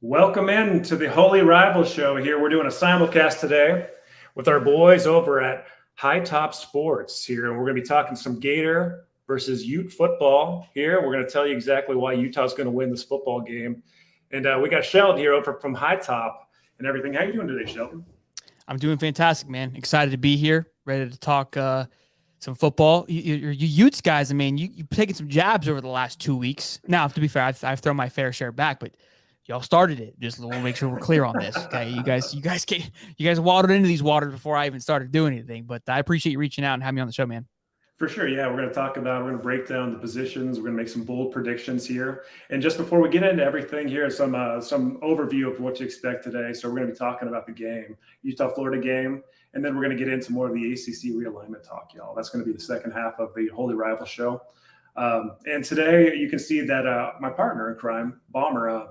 Welcome in to the Holy Rival Show here. We're doing a simulcast today with our boys over at High Top Sports here. And we're going to be talking some Gator versus Ute football here. We're going to tell you exactly why Utah's going to win this football game. And we got Sheldon here over from High Top and everything. How you doing today, Sheldon? I'm doing fantastic, man. Excited to be here, ready to talk some football. You Utes guys, I mean, you've taken some jabs over the last 2 weeks. Now, to be fair, I've thrown my fair share back, but y'all started it. Just want to make sure we're clear on this. Okay, you guys watered into these waters before I even started doing anything. But I appreciate you reaching out and having me on the show, man. For sure, yeah. We're going to break down the positions. We're going to make some bold predictions here. And just before we get into everything here, some overview of what to expect today. So we're going to be talking about the game, Utah-Florida game, and then we're going to get into more of the ACC realignment talk, y'all. That's going to be the second half of the Holy Rival Show. And today you can see that my partner in crime, Bomber,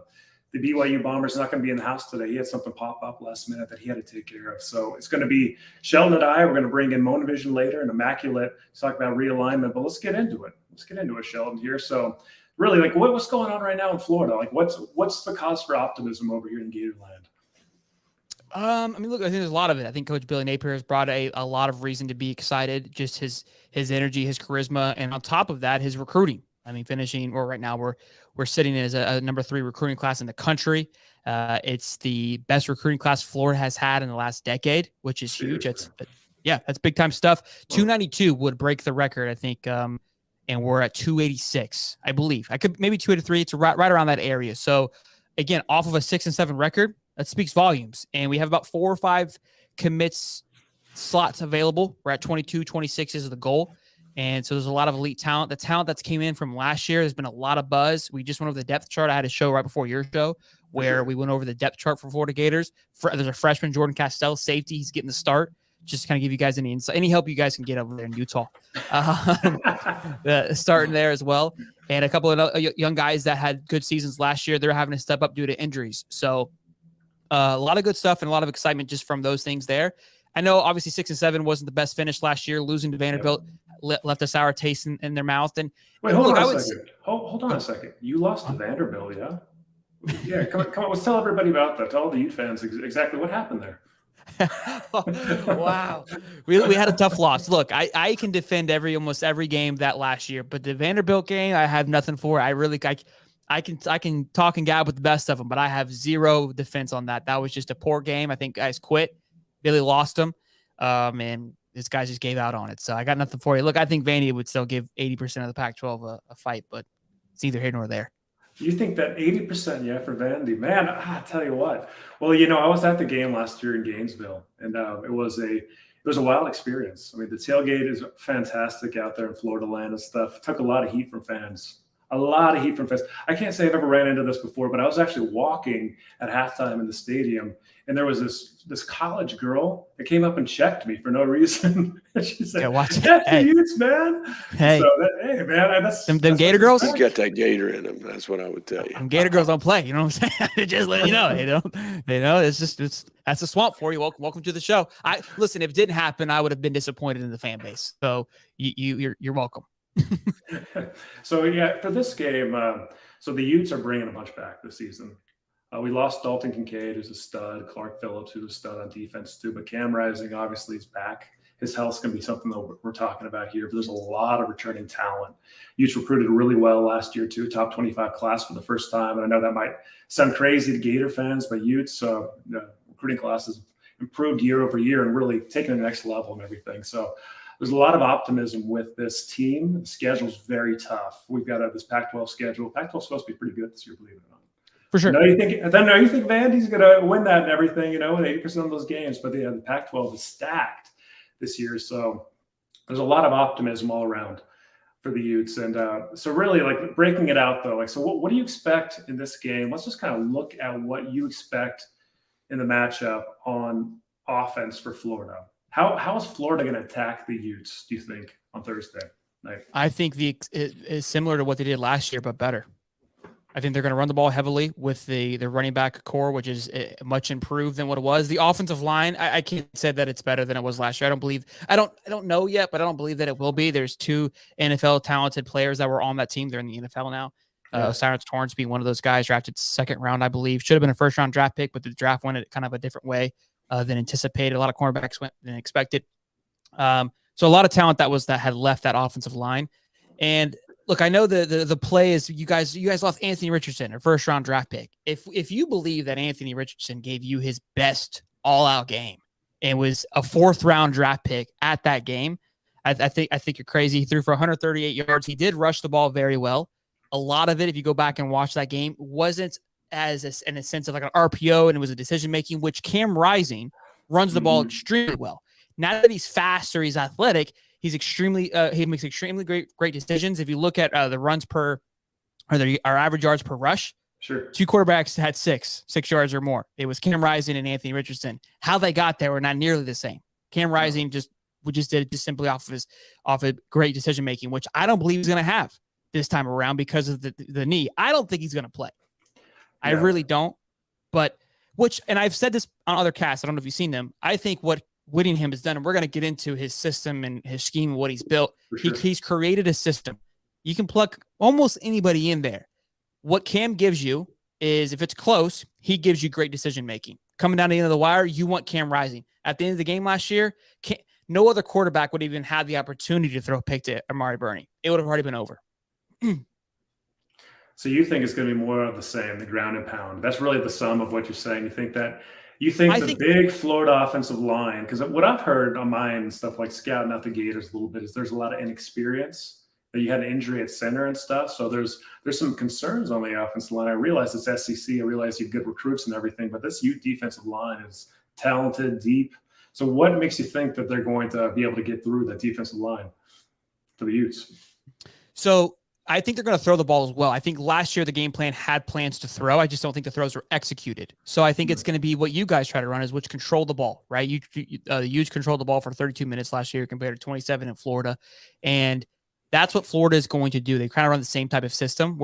the BYU Bombers, not going to be in the house today. He had something pop up last minute that he had to take care of. So it's going to be Sheldon and I. We're going to bring in Monavision later and Immaculate to talk about realignment. But let's get into it. Sheldon, here. So really, like, what's going on right now in Florida? Like, what's the cause for optimism over here in Gatorland? I mean, look, I think there's a lot of it. I think Coach Billy Napier has brought a lot of reason to be excited. Just his energy, his charisma, and on top of that, his recruiting. I mean, right now we're sitting as a number 3 recruiting class in the country. It's the best recruiting class Florida has had in the last decade, which is huge. That's big time stuff. 292 would break the record, I think, and we're at 286, I believe. I could maybe 283. It's right around that area. So again, off of a 6-7 record, that speaks volumes. And we have about 4 or 5 commits slots available. We're at 22, 26 is the goal. And so there's a lot of elite talent. The talent that's came in from last year, there's been a lot of buzz. We just went over the depth chart. I had a show right before your show where we went over the depth chart for Florida Gators. There's a freshman, Jordan Castell, safety. He's getting the start. Just to kind of give you guys any help you guys can get over there in Utah. Starting there as well. And a couple of young guys that had good seasons last year, they're having to step up due to injuries. So a lot of good stuff and a lot of excitement just from those things there. I know obviously 6-7 wasn't the best finish last year. Losing to Vanderbilt left a sour taste in their mouth. And wait, hold on a second. You lost to Vanderbilt, yeah? Yeah, come on. Let's tell everybody about that. Tell all the Ute fans exactly what happened there. Wow. We had a tough loss. Look, I can defend almost every game that last year, but the Vanderbilt game, I have nothing for. I can talk and gab with the best of them, but I have zero defense on that. That was just a poor game. I think guys quit. Billy lost them, and this guy just gave out on it. So I got nothing for you. Look, I think Vandy would still give 80% of the Pac-12 a fight, but it's neither here nor there. You think that 80%, yeah, for Vandy? Man, I tell you what. Well, I was at the game last year in Gainesville, and it was a wild experience. I mean, the tailgate is fantastic out there in Florida land and stuff. It took a lot of heat from fans. I can't say I've ever ran into this before, but I was actually walking at halftime in the stadium, and there was this college girl that came up and checked me for no reason. She said, "That's the Utes, man." Hey, man, that's them Gator girls. He's got that Gator in him. That's what I would tell you. Gator girls don't play. You know what I'm saying? Just let you know. That's a swamp for you. Welcome to the show. Listen. If it didn't happen, I would have been disappointed in the fan base. So you're welcome. So yeah, for this game, so the Utes are bringing a bunch back this season. We lost Dalton Kincaid, who's a stud, Clark Phillips, who's a stud on defense too, but Cam Rising obviously is back. His health's going to be something that we're talking about here, but there's a lot of returning talent. Utes recruited really well last year too, top 25 class for the first time, and I know that might sound crazy to Gator fans, but Utes the recruiting class has improved year over year and really taken to the next level and everything. So there's a lot of optimism with this team. The schedule's very tough. We've got this Pac-12 schedule. Pac-12's supposed to be pretty good this year, believe it or not. For sure. You think Vandy's going to win that and everything, with 80% of those games. But the Pac-12 is stacked this year. So there's a lot of optimism all around for the Utes. And so really, like, breaking it out, though, so what do you expect in this game? Let's just kind of look at what you expect in the matchup on offense for Florida. How is Florida going to attack the Utes, do you think, on Thursday night? I think it is similar to what they did last year, but better. I think they're going to run the ball heavily with the running back core, which is much improved than what it was. The offensive line, I can't say that it's better than it was last year. I don't know yet, but I don't believe that it will be. There's 2 NFL talented players that were on that team. They're in the NFL now. Osiris Torrance being one of those guys drafted second round, I believe. Should have been a first round draft pick, but the draft went kind of a different way than anticipated. A lot of cornerbacks went than expected. So a lot of talent that had left that offensive line. And look, I know the play is you guys lost Anthony Richardson, a first round draft pick. If you believe that Anthony Richardson gave you his best all out game and was a fourth round draft pick at that game, I think you're crazy. He threw for 138 yards. He did rush the ball very well. A lot of it, if you go back and watch that game, wasn't in a sense of like an RPO, and it was a decision making, which Cam Rising runs the ball extremely well. Now that he's fast or he's athletic, he's he makes extremely great decisions. If you look at the runs per, or our average yards per rush, sure, two quarterbacks had six yards or more. It was Cam Rising and Anthony Richardson. How they got there were not nearly the same. Cam Rising did it just simply off of great decision making, which I don't believe he's going to have this time around because of the knee. I don't think he's going to play. I really don't. But and I've said this on other casts. I don't know if you've seen them. I think what Whittingham has done, and we're going to get into his system and his scheme and what he's built. Sure. He's created a system. You can plug almost anybody in there. What Cam gives you is, if it's close, he gives you great decision making. Coming down to the end of the wire, you want Cam Rising. At the end of the game last year, no other quarterback would even have the opportunity to throw a pick to Amari Burney. It would have already been over. So you think it's going to be more of the same, the ground and pound. That's really the sum of what you're saying. You think the big Florida offensive line, because what I've heard on mine and stuff, like scouting out the Gators a little bit, is there's a lot of inexperience. That you had an injury at center and stuff. So there's some concerns on the offensive line. I realize it's SEC. I realize you have good recruits and everything, but this Ute defensive line is talented, deep. So what makes you think that they're going to be able to get through that defensive line for the Utes? So I think they're going to throw the ball as well. I think last year the game plan had plans to throw. I just don't think the throws were executed. So I think it's going to be what you guys try to run, is which control the ball, right? The Utes controlled the ball for 32 minutes last year compared to 27 in Florida. And that's what Florida is going to do. They kind of run the same type of system.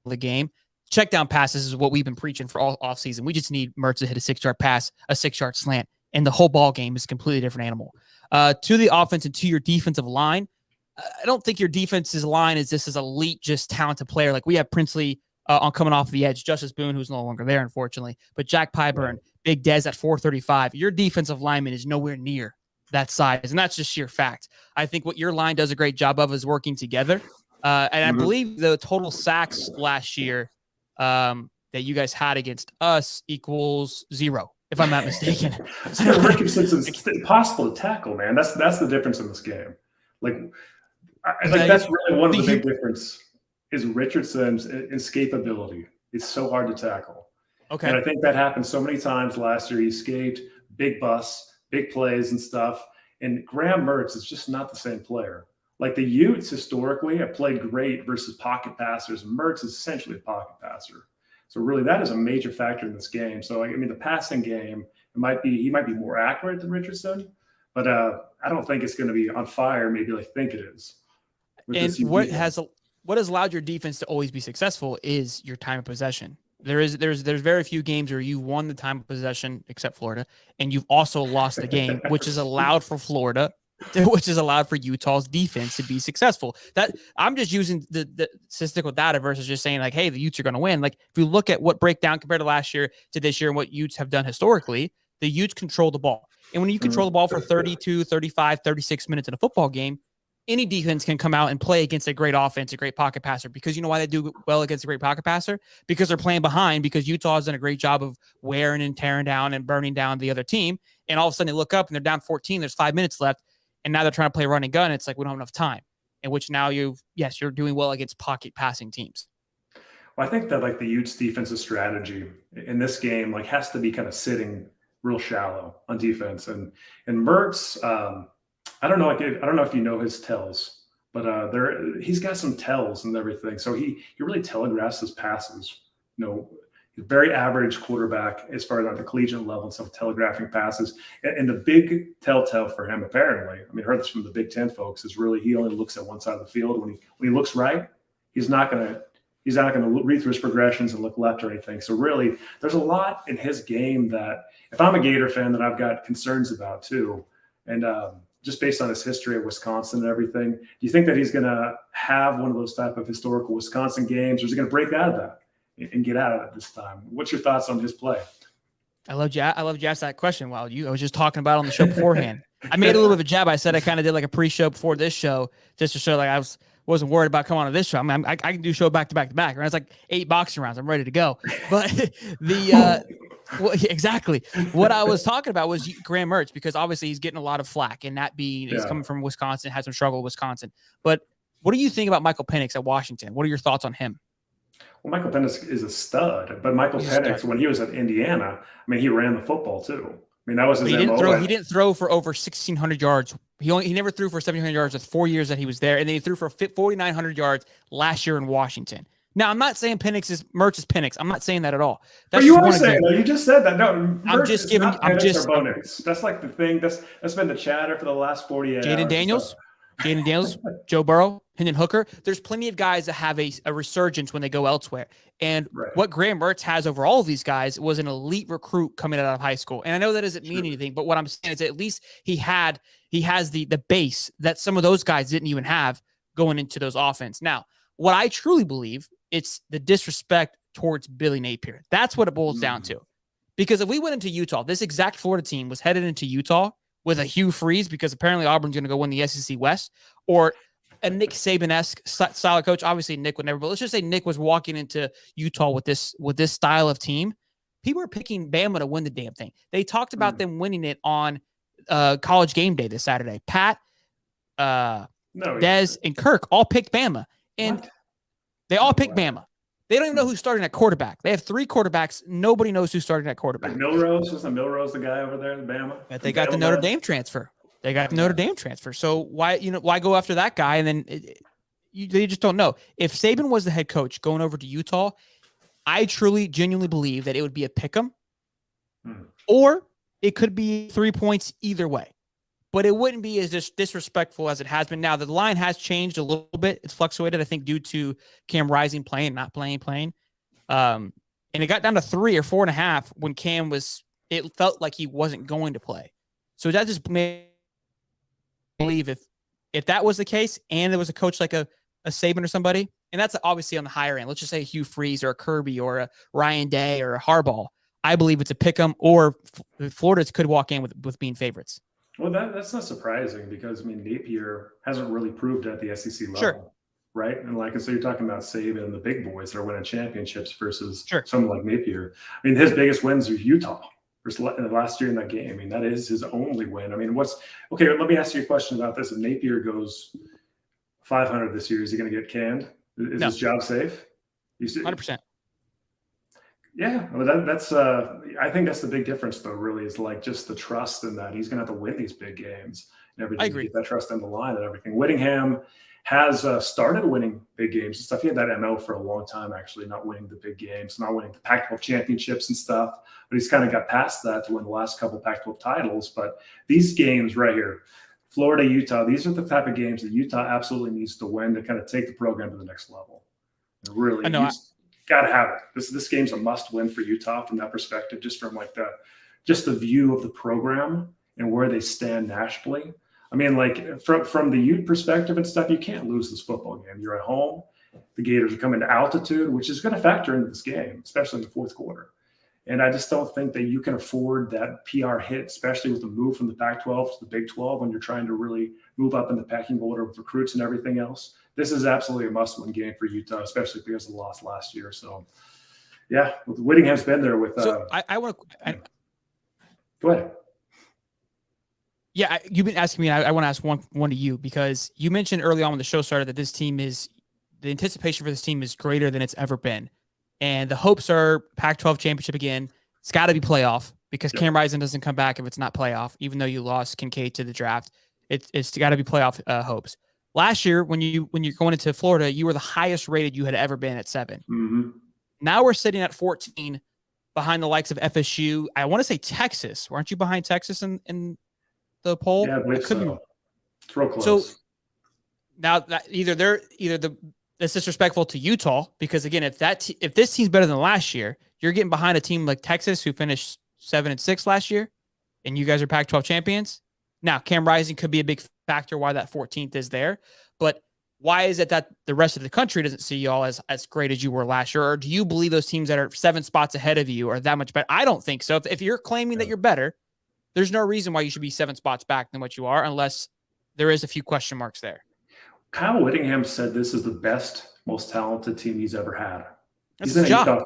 The game. Check down passes is what we've been preaching for all offseason. We just need Mertz to hit a 6-yard pass, a 6-yard slant, and the whole ball game is a completely different animal. To the offense and to your defensive line, I don't think your defense's line is this elite, just talented player. Like we have Princely on coming off the edge, Justice Boone, who's no longer there, unfortunately, but Jack Pyburn, Big Dez at 435. Your defensive lineman is nowhere near that size, and that's just sheer fact. I think what your line does a great job of is working together. And I believe the total sacks last year that you guys had against us equals 0, if I'm not mistaken. It's impossible to tackle, man. That's the difference in this game. That's really one of the big difference is Richardson's escapability. It's so hard to tackle. Okay. And I think that happened so many times last year. He escaped big busts, big plays and stuff. And Graham Mertz is just not the same player. Like the Utes historically have played great versus pocket passers. Mertz is essentially a pocket passer. So really that is a major factor in this game. So the passing game, he might be more accurate than Richardson, but I don't think it's going to be on fire maybe like I think it is. And what has allowed your defense to always be successful is your time of possession. There's very few games where you won the time of possession, except Florida, and you've also lost the game, which is allowed for Florida, which is allowed for Utah's defense to be successful. That I'm just using the statistical data versus just saying like, hey, the Utes are going to win. Like if you look at what breakdown compared to last year to this year and what Utes have done historically, the Utes control the ball. And when you control the ball for 32, 35, 36 minutes in a football game, any defense can come out and play against a great offense, a great pocket passer, because you know why they do well against a great pocket passer? Because they're playing behind, because Utah has done a great job of wearing and tearing down and burning down the other team. And all of a sudden they look up and they're down 14. There's 5 minutes left. And now they're trying to play run and gun. It's like, we don't have enough time. In which now you're doing well against pocket passing teams. Well, I think that like the Utes defensive strategy in this game, like has to be kind of sitting real shallow on defense. And Mertz, I don't know if you know his tells, but he's got some tells and everything. So he really telegraphs his passes. He's a very average quarterback as far as on the collegiate level, so telegraphing passes. And the big telltale for him, apparently, I heard this from the Big Ten folks, is really he only looks at one side of the field. When he looks right, he's not going to read through his progressions and look left or anything. So really, there's a lot in his game that if I'm a Gator fan that I've got concerns about too. And just based on his history at Wisconsin and everything. Do you think that he's going to have one of those type of historical Wisconsin games, or is he going to break out of that and get out of it this time? What's your thoughts on his play? I love you asked that question. I was just talking about it on the show beforehand. I made a little bit of a jab. I said I kind of did like a pre-show before this show, just to show like I wasn't worried about coming on to this show. I mean, I can do show back to back to back. Right? It's like 8 boxing rounds. I'm ready to go. But well, exactly what I was talking about was Graham Mertz, because obviously he's getting a lot of flack, and that being he's coming from Wisconsin, had some struggle with Wisconsin. But what do you think about Michael Penix at Washington? What are your thoughts on him? Well, Michael Penix is a stud, but Michael Penix, when he was at Indiana, I mean, he ran the football too. I mean, that was his MO. He didn't throw for over 1,600 yards. He never threw for 1,700 yards the 4 years that he was there, and then he threw for 4,900 yards last year in Washington. Now, I'm not saying Mertz is Penix. I'm not saying that at all. That's but you are saying that. You just said that. No, I'm just giving. I'm just. That's like the thing. That's been the chatter for the last 48 hours. Jaden Daniels, Joe Burrow, Hendon Hooker. There's plenty of guys that have a resurgence when they go elsewhere. And what Graham Mertz has over all of these guys was an elite recruit coming out of high school. And I know that doesn't mean anything, but what I'm saying is at least he has the base that some of those guys didn't even have going into those offense. Now, what I truly believe, it's the disrespect towards Billy Napier. That's what it boils down to. Because if we went into Utah, this exact Florida team was headed into Utah with a Hugh Freeze, because apparently Auburn's going to go win the SEC West, or a Nick Saban-esque style of coach. Obviously, Nick would never, but let's just say Nick was walking into Utah with this style of team. People are picking Bama to win the damn thing. They talked about them winning it on College Game Day this Saturday. Pat, Dez, and Kirk all picked Bama, and they all picked Bama. They don't even know who's starting at quarterback. They have 3 quarterbacks. Nobody knows who's starting at quarterback. Milrose, isn't Milrose the guy over there in Bama? But they got the Notre Dame transfer. So why go after that guy? And then they just don't know. If Saban was the head coach going over to Utah, I truly, genuinely believe that it would be a pick 'em, or it could be 3 points either way. But it wouldn't be as disrespectful as it has been. Now, the line has changed a little bit. It's fluctuated, I think, due to Cam Rising playing, not playing. And it got down to 3 or 4.5 when Cam it felt like he wasn't going to play. So that just made me believe if that was the case and there was a coach like a Saban or somebody, and that's obviously on the higher end, let's just say Hugh Freeze or a Kirby or a Ryan Day or a Harbaugh, I believe it's a pick 'em, or Florida could walk in with being favorites. Well, that's not surprising, because, I mean, Napier hasn't really proved it at the SEC level, right? And so you're talking about Saban and the big boys that are winning championships versus someone like Napier. I mean, his biggest wins are Utah last year in that game. I mean, that is his only win. I mean, okay, let me ask you a question about this. If Napier goes 500 this year, is he going to get canned? Is his job safe? 100%. Yeah, well, that's I think that's the big difference, though. Really, is like just the trust in that he's going to have to win these big games and everything. I agree. Get that trust on the line and everything. Whittingham has started winning big games and stuff. He had that MO for a long time, actually, not winning the big games, not winning the Pac-12 championships and stuff. But he's kind of got past that to win the last couple Pac-12 titles. But these games right here, Florida, Utah, these are the type of games that Utah absolutely needs to win to kind of take the program to the next level. Really, I know. Got to have it. This game's a must-win for Utah from that perspective, just from like the view of the program and where they stand nationally. I mean, like from the Ute perspective and stuff, you can't lose this football game. You're at home. The Gators are coming to altitude, which is going to factor into this game, especially in the fourth quarter. And I just don't think that you can afford that PR hit, especially with the move from the Pac-12 to the Big 12 when you're trying to really move up in the pecking order with recruits and everything else. This is absolutely a must-win game for Utah, especially because of the loss last year. So, yeah, Whittingham's been there with. So I want to. Go ahead. Yeah, you've been asking me. I want to ask one to you, because you mentioned early on when the show started that the anticipation for this team is greater than it's ever been, and the hopes are Pac-12 championship again. It's got to be playoff, because Cam Rising doesn't come back if it's not playoff. Even though you lost Kincaid to the draft, it's got to be playoff hopes. Last year, when you're going into Florida, you were the highest rated you had ever been at 7. Mm-hmm. Now we're sitting at 14, behind the likes of FSU. I want to say Texas. Weren't you behind Texas in the poll? Yeah, I believe so. It's real close. So now that it's disrespectful to Utah, because again, if this team's better than last year, you're getting behind a team like Texas, who finished 7-6 last year, and you guys are Pac-12 champions. Now, Cam Rising could be a big factor why that 14th is there, but why is it that the rest of the country doesn't see y'all as great as you were last year? Or do you believe those teams that are 7 spots ahead of you are that much better? I don't think so. If you're claiming that you're better, there's no reason why you should be 7 spots back than what you are, unless there is a few question marks there. Kyle Whittingham said this is the best, most talented team he's ever had. That's his job.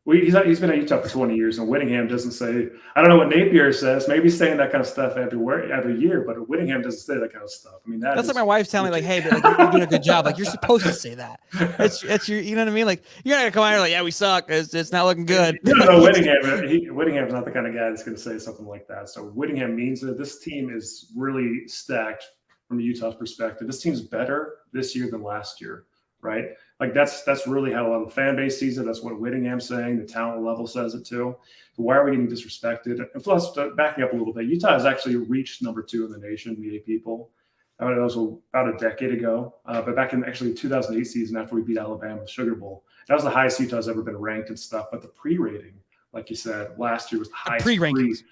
He's been at Utah for 20 years, and Whittingham doesn't say. I don't know what Napier says. Maybe he's saying that kind of stuff every year, but Whittingham doesn't say that kind of stuff. I mean, that's like my wife's telling me, like, "Hey, but, like, you're doing a good job. Like, you're supposed to say that." It's your, you know what I mean? Like, you're not gonna come out here like, "Yeah, we suck. It's not looking good." No, Whittingham's not the kind of guy that's going to say something like that. So Whittingham means that this team is really stacked from Utah's perspective. This team's better this year than last year, right? Like that's really how a lot of the fan base sees it. That's what Whittingham's saying. The talent level says it too. So why are we getting disrespected? And plus, backing up a little bit, Utah has actually reached number 2 in the nation, the AP poll. That was about a decade ago. But back in actually 2008 season, after we beat Alabama, Sugar Bowl, that was the highest Utah's ever been ranked and stuff. But the pre-rating, like you said, last year was the highest pre-ratings.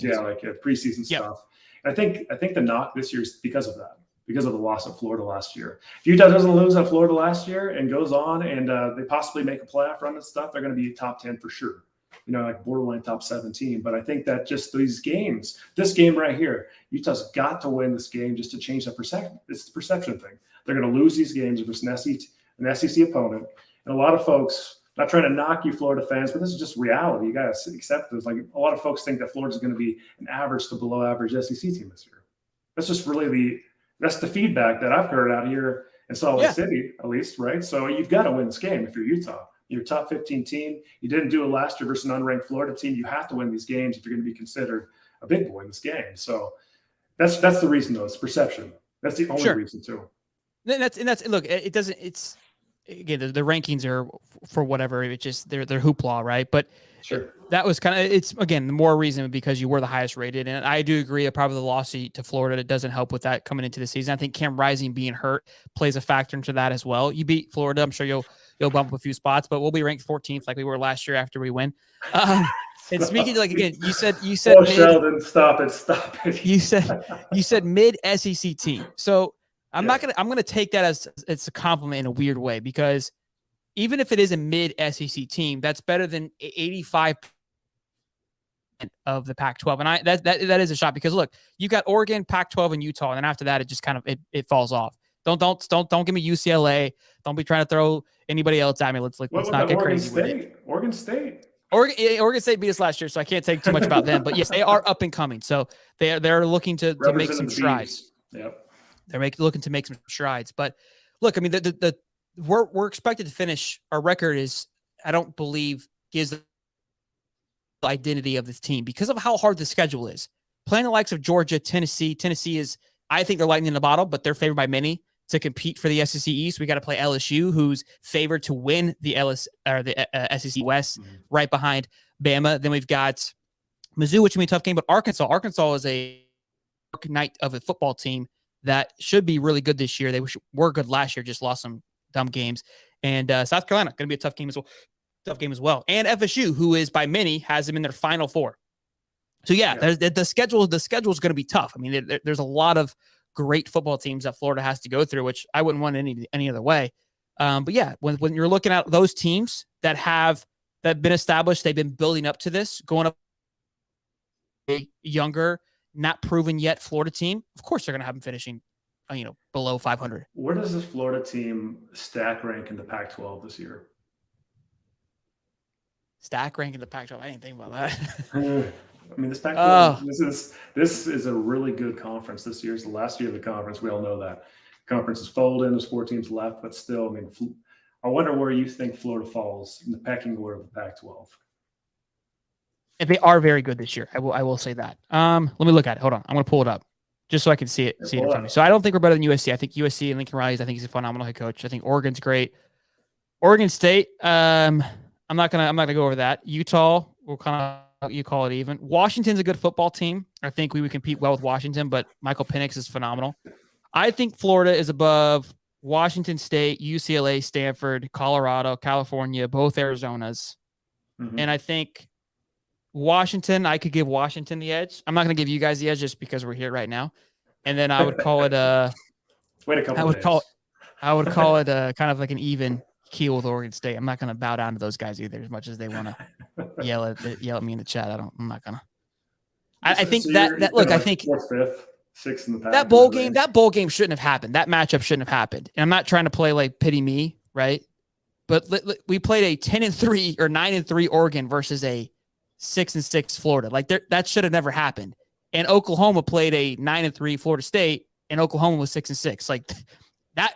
Yeah, like preseason stuff. And I think the knock this year is because of that. Because of the loss at Florida last year. If Utah doesn't lose at Florida last year and goes on and they possibly make a playoff run and stuff, they're going to be top 10 for sure. Like borderline top 17. But I think that just these games, this game right here, Utah's got to win this game just to change that perception. It's the perception thing. They're going to lose these games versus an SEC opponent. And a lot of folks, not trying to knock you Florida fans, but this is just reality. You got to accept this. Like a lot of folks think that Florida's going to be an average to below average SEC team this year. That's just really that's the feedback that I've heard out here in Salt Lake City, at least, right? So you've got to win this game if you're Utah. You're a top 15 team. You didn't do it last year versus an unranked Florida team. You have to win these games if you're going to be considered a big boy in this game. So that's the reason, though. It's perception. That's the only reason, too. That's look. It doesn't. It's again the rankings are for whatever. It's just they're hoopla, right? But that was kind of it's again the more reason because you were the highest rated, and I do agree that probably the loss to Florida that doesn't help with that coming into the season. I think Cam Rising being hurt plays a factor into that as well. You beat Florida, I'm sure you'll bump up a few spots, but we'll be ranked 14th like we were last year after we win. And speaking like again, you said oh, Sheldon, stop it. You said mid SEC team. So I'm gonna take that as it's a compliment in a weird way because even if it is a mid SEC team, that's better than 85% of the Pac-12. And that is a shot because look, you got Oregon, Pac-12, and Utah, and then after that, it just kind of it falls off. Don't give me UCLA. Don't be trying to throw anybody else at me. Let's not get crazy with it. Oregon State beat us last year, so I can't take too much about them. But yes, they are up and coming. So they're looking to make some strides. Yep. They're looking to make some strides. But look, I mean, we're expected to finish. Our record is, I don't believe, gives the identity of this team because of how hard the schedule is. Playing the likes of Georgia, Tennessee. Tennessee is, I think they're lightning in the bottle, but they're favored by many to compete for the SEC East. We got to play LSU, who's favored to win the SEC West, right behind Bama. Then we've got Mizzou, which will be a tough game, but Arkansas is a night of a football team that should be really good this year. They were good last year, just lost some dumb games. And South Carolina, going to be a tough game as well. And FSU, who is by many, has them in their Final Four. So the schedule is going to be tough. I mean, there's a lot of great football teams that Florida has to go through, which I wouldn't want any other way. But yeah, when you're looking at those teams that have been established, they've been building up to this, going up a younger, not proven yet Florida team. Of course, they're going to have them finishing, below 500. Where does this Florida team stack rank in the Pac-12 this year? Stack rank in the Pac-12. I didn't think about that. I mean, this Pac-12, this is a really good conference this year. It's the last year of the conference. We all know that. Conference is folded. There's 4 teams left, but still, I mean, I wonder where you think Florida falls in the pecking order of the Pac-12. If they are very good this year, I will say that. Let me look at it. Hold on. I'm going to pull it up just so I can see it in front of me. So I don't think we're better than USC. I think USC and Lincoln Riley, I think he's a phenomenal head coach. I think Oregon's great. Oregon State, I'm not gonna go over that. Utah, we'll kind of you call it even. Washington's a good football team. I think we would compete well with Washington, but Michael Penix is phenomenal. I think Florida is above Washington State, UCLA, Stanford, Colorado, California, both Arizonas. Mm-hmm. And I think Washington, I could give Washington the edge. I'm not going to give you guys the edge just because we're here right now. And then I would call it Wait a couple I would days. call it kind of like an even keel with Oregon State. I'm not going to bow down to those guys either, as much as they want to yell at me in the chat. I'm not going to. I think I think fourth, fifth, sixth in the pack. That bowl game shouldn't have happened. That matchup shouldn't have happened. And I'm not trying to play like pity me, right? But we played a 10-3 or 9-3 Oregon versus a 6-6 Florida. Like that should have never happened. And Oklahoma played a 9-3 Florida State, and Oklahoma was 6-6. Like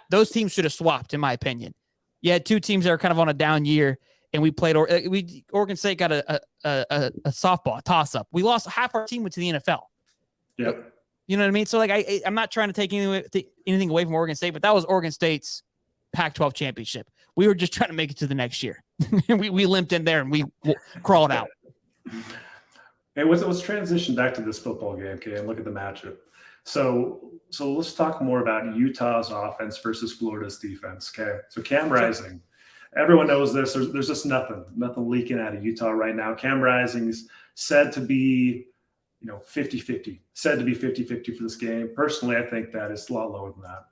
those teams should have swapped, in my opinion. You had two teams that are kind of on a down year, and we played. Oregon State got a softball toss up. We lost half our team went to the NFL. Yep. You know what I mean? So like I'm not trying to take anything away from Oregon State, but that was Oregon State's Pac-12 championship. We were just trying to make it to the next year. we limped in there and we crawled out. Hey, let's transition back to this football game, okay, and look at the matchup. So let's talk more about Utah's offense versus Florida's defense, okay? So Cam Rising, everyone knows this. There's just nothing leaking out of Utah right now. Cam Rising's said to be, 50-50, said to be 50-50 for this game. Personally, I think that is a lot lower than that.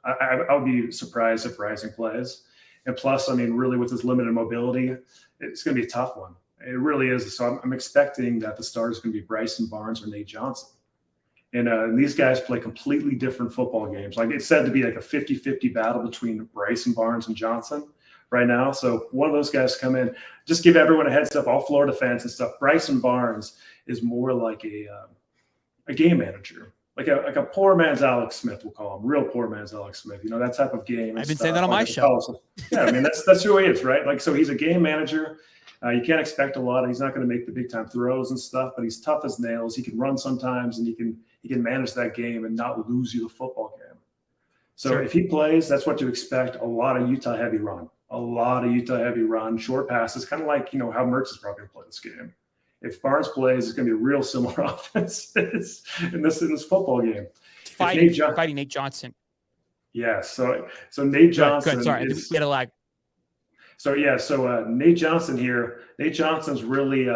I would be surprised if Rising plays. And plus, really with his limited mobility, it's going to be a tough one. It really is. So I'm expecting that the starter is going to be Bryson Barnes or Nate Johnson. And these guys play completely different football games. Like it's said to be like a 50-50 battle between Bryson Barnes and Johnson right now. So one of those guys come in, just give everyone a heads up, all Florida fans and stuff. Bryson Barnes is more like a game manager, like a poor man's Alex Smith, we'll call him, real poor man's Alex Smith. That type of game. I've been saying that on my show. Yeah, that's who he is, right? Like, so he's a game manager. You can't expect a lot. He's not going to make the big time throws and stuff, but he's tough as nails. He can run sometimes, and he can manage that game and not lose you the football game. So If he plays, that's what you expect. A lot of Utah heavy run, short passes, kind of like how Mertz is probably going to play this game. If Barnes plays, it's going to be a real similar offense in this football game. Fighting Nate Johnson. Yeah. So Nate Johnson. Good. Sorry, we had a lag. So Nate Johnson here. Nate Johnson's really,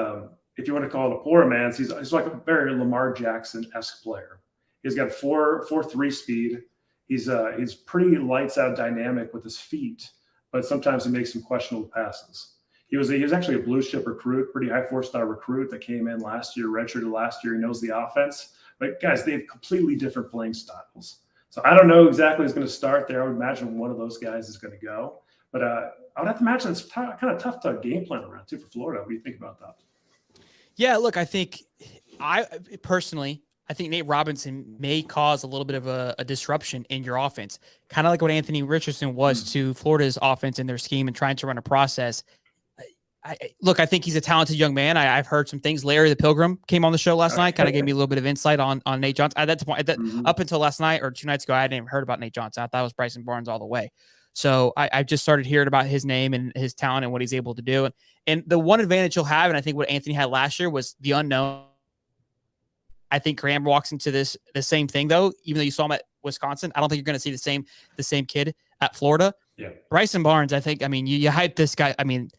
if you want to call it a poor man's, he's like a very Lamar Jackson-esque player. He's got 4.3 speed. He's pretty lights out dynamic with his feet, but sometimes he makes some questionable passes. He was actually a blue chip recruit, pretty high 4-star recruit that came in last year, redshirted last year. He knows the offense, but guys, they have completely different playing styles. So I don't know exactly who's going to start there. I would imagine one of those guys is going to go, but I would have to imagine it's kind of tough to game plan around too for Florida. What do you think about that? Yeah, look, I think Nate Robinson may cause a little bit of a disruption in your offense, kind of like what Anthony Richardson was to Florida's offense in their scheme and trying to run a process. I think he's a talented young man. I've heard some things. Larry the Pilgrim came on the show last night, kind of gave me a little bit of insight on Nate Johnson. At that point, up until last night or 2 nights ago, I hadn't even heard about Nate Johnson. I thought it was Bryson Barnes all the way. So I just started hearing about his name and his talent and what he's able to do. And the one advantage he'll have, and I think what Anthony had last year, was the unknown. I think Graham walks into the same thing, though, even though you saw him at Wisconsin. I don't think you're going to see the same kid at Florida. Yeah. Bryson Barnes, I think, you hype this guy.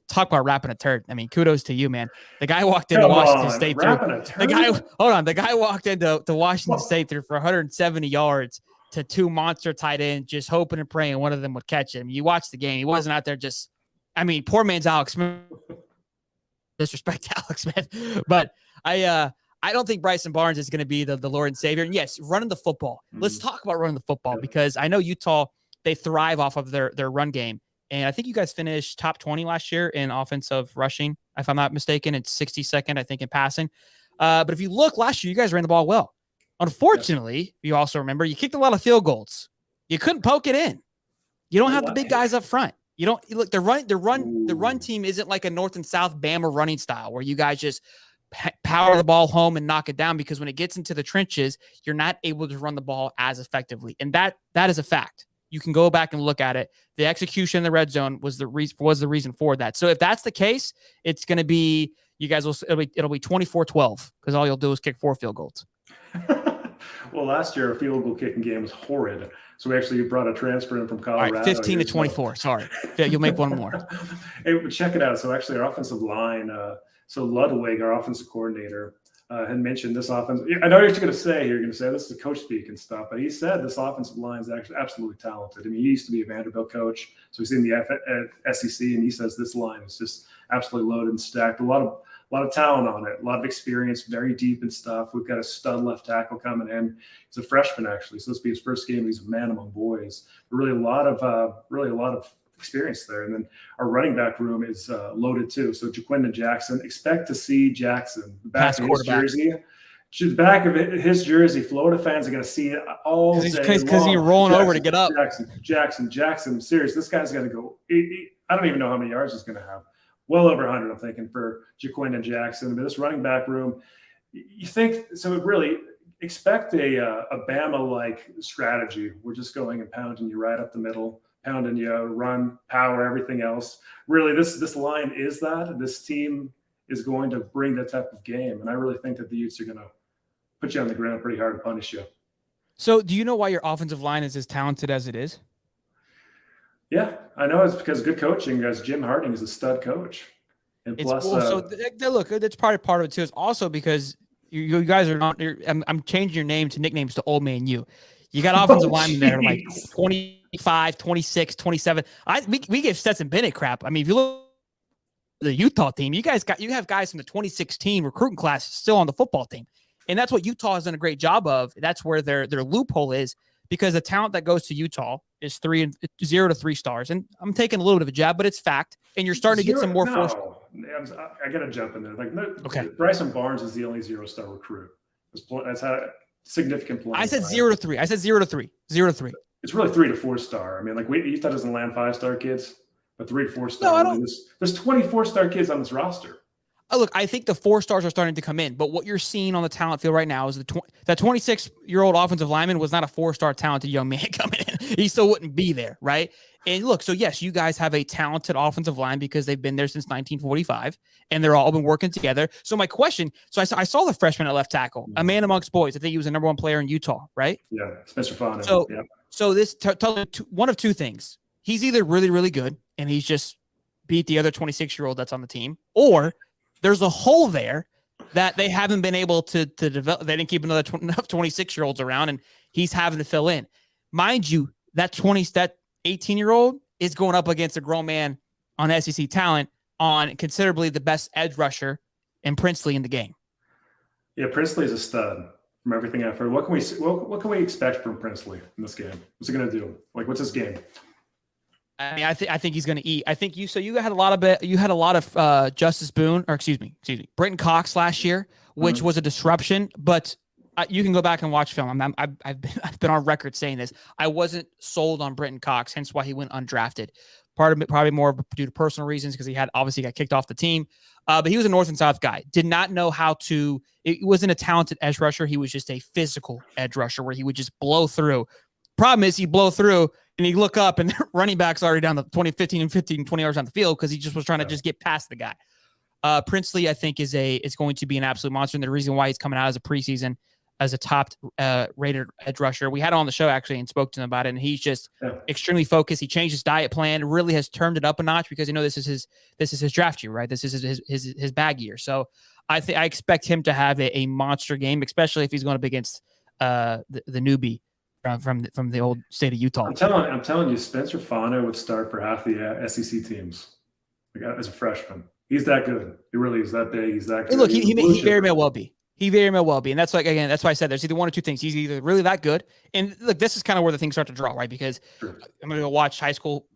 Talk about wrapping a turd. Kudos to you, man. The guy walked into Washington State the guy walked into Washington State through for 170 yards to 2 monster tight ends, just hoping and praying one of them would catch him. You watch the game. He wasn't out there poor man's Alex Smith. Disrespect to Alex Smith. But I don't think Bryson Barnes is going to be the Lord and Savior. And yes, running the football. Let's talk about running the football, because I know Utah, they thrive off of their run game. And I think you guys finished top 20 last year in offensive rushing, if I'm not mistaken. It's 62nd, I think, in passing. But if you look last year, you guys ran the ball well. Unfortunately, you also remember you kicked a lot of field goals. You couldn't poke it in. You don't have the big guys up front. You don't look the run team isn't like a North and South Bama running style where you guys just power the ball home and knock it down, because when it gets into the trenches, you're not able to run the ball as effectively. And that is a fact. You can go back and look at it. The execution in the red zone was the reason for that. So if that's the case, it's going to be, you guys will, it'll be 24-12, because all you'll do is kick 4 field goals. Well, last year, our field goal kicking game was horrid. So we actually brought a transfer in from Colorado. All right, 15-24. Sorry. You'll make one more. Hey, check it out. So actually, our offensive line So Ludwig, our offensive coordinator, had mentioned this offense. I know you're going to say this is coach speak and stuff, but he said this offensive line is actually absolutely talented. I mean, he used to be a Vanderbilt coach, so he's in the SEC, and he says this line is just absolutely loaded and stacked. A lot of talent on it, a lot of experience, very deep and stuff. We've got a stud left tackle coming in. He's a freshman actually, so this will be his first game. He's a man among boys. Really a lot of experience there. And then our running back room is loaded too. So Jaquindon Jackson, expect to see Jackson, the back of his jersey. The back of his jersey, Florida fans are going to see it all day long. Because he's rolling over to get up. Jackson. Serious. This guy's going to go. I don't even know how many yards he's going to have. Well over 100, I'm thinking, for Jaquindon Jackson. But this running back room, you think so? Really expect a Bama-like strategy. We're just going and pounding you right up the middle. Pounding you, run, power, everything else. Really, this line is that. This team is going to bring that type of game. And I really think that the Utes are going to put you on the ground pretty hard and punish you. So do you know why your offensive line is as talented as it is? Yeah, I know it's because of good coaching, guys. Jim Harding is a stud coach. And plus, look, that's part of it too. It's also because you guys are not – I'm changing your name to nicknames to Old Man U. You got offensive linemen that are like 25, 26, 27. We give Stetson Bennett crap. I mean, if you look at the Utah team, you have guys from the 2016 recruiting class still on the football team. And that's what Utah has done a great job of. That's where their loophole is, because the talent that goes to Utah is 0 to 3 stars. And I'm taking a little bit of a jab, but it's fact. And you're starting to get some more force. I got to jump in there. Okay. Bryson Barnes is the only 0-star recruit. That's how significant play. I said 0 to 3. I said 0 to 3. 0 to 3. It's really 3 to 4 star. I mean, Utah doesn't land 5-star kids, but 3 to 4 star. No, I don't. There's 24-star kids on this roster. Look, I think the 4 stars are starting to come in, but what you're seeing on the talent field right now is that 26-year-old offensive lineman was not a 4-star talented young man coming in. He still wouldn't be there, right? And look, so yes, you guys have a talented offensive line because they've been there since 1945, and they're all been working together. So my question, I saw the freshman at left tackle, a man amongst boys. I think he was the #1 player in Utah, right? Yeah, Spencer Fano. So this tells me one of two things. He's either really, really good, and he's just beat the other 26-year-old that's on the team, or there's a hole there that they haven't been able to develop. They didn't keep enough 26-year-olds around, and he's having to fill in. Mind you, that 18-year-old is going up against a grown man on SEC talent on considerably the best edge rusher in Princely in the game. Yeah, Princely is a stud from everything I've heard. What can we expect from Princely in this game? What's he going to do? What's his game? I mean, I think he's going to eat. I think you had a lot of Justice Boone, or excuse me, Britton Cox last year, which was a disruption. But you can go back and watch film. I've been on record saying this. I wasn't sold on Britton Cox, hence why he went undrafted. Part of it probably more due to personal reasons, because he obviously got kicked off the team. But he was a north and south guy. Did not know how to. It wasn't a talented edge rusher. He was just a physical edge rusher where he would just blow through. Problem is, he blow through and you look up and the running back's already down the 20 yards on the field because he just was trying to just get past the guy. Princely, I think, is going to be an absolute monster, and the reason why he's coming out as a preseason as a top rated edge rusher. We had him on the show actually and spoke to him about it, and he's just extremely focused. He changed his diet plan, really has turned it up a notch because this is his draft year, right? This is his bag year. So I expect him to have a monster game, especially if he's going up against the newbie from the old state of Utah. I'm telling you, Spencer Fano would start for half the SEC teams as a freshman. He's that good. He really is that big. He's that good. Hey, look, he very may well be. He very may well be. And that's why I said there's either one or two things. He's either really that good. And look, this is kind of where the things start to draw, right? Because I'm going to go watch high school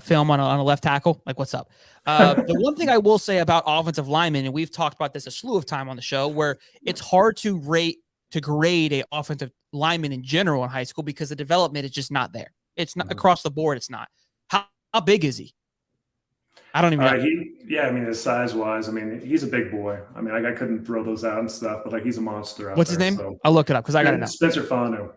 film on a left tackle. Like, what's up? The one thing I will say about offensive linemen, and we've talked about this a slew of time on the show, where it's hard to grade a offensive lineman in general in high school because the development is just not there. It's not across the board. It's not. How big is he? I don't even know. His size-wise, he's a big boy. I couldn't throw those out and stuff, but he's a monster. What's his name? So. I'll look it up because I got to know. Spencer Fano.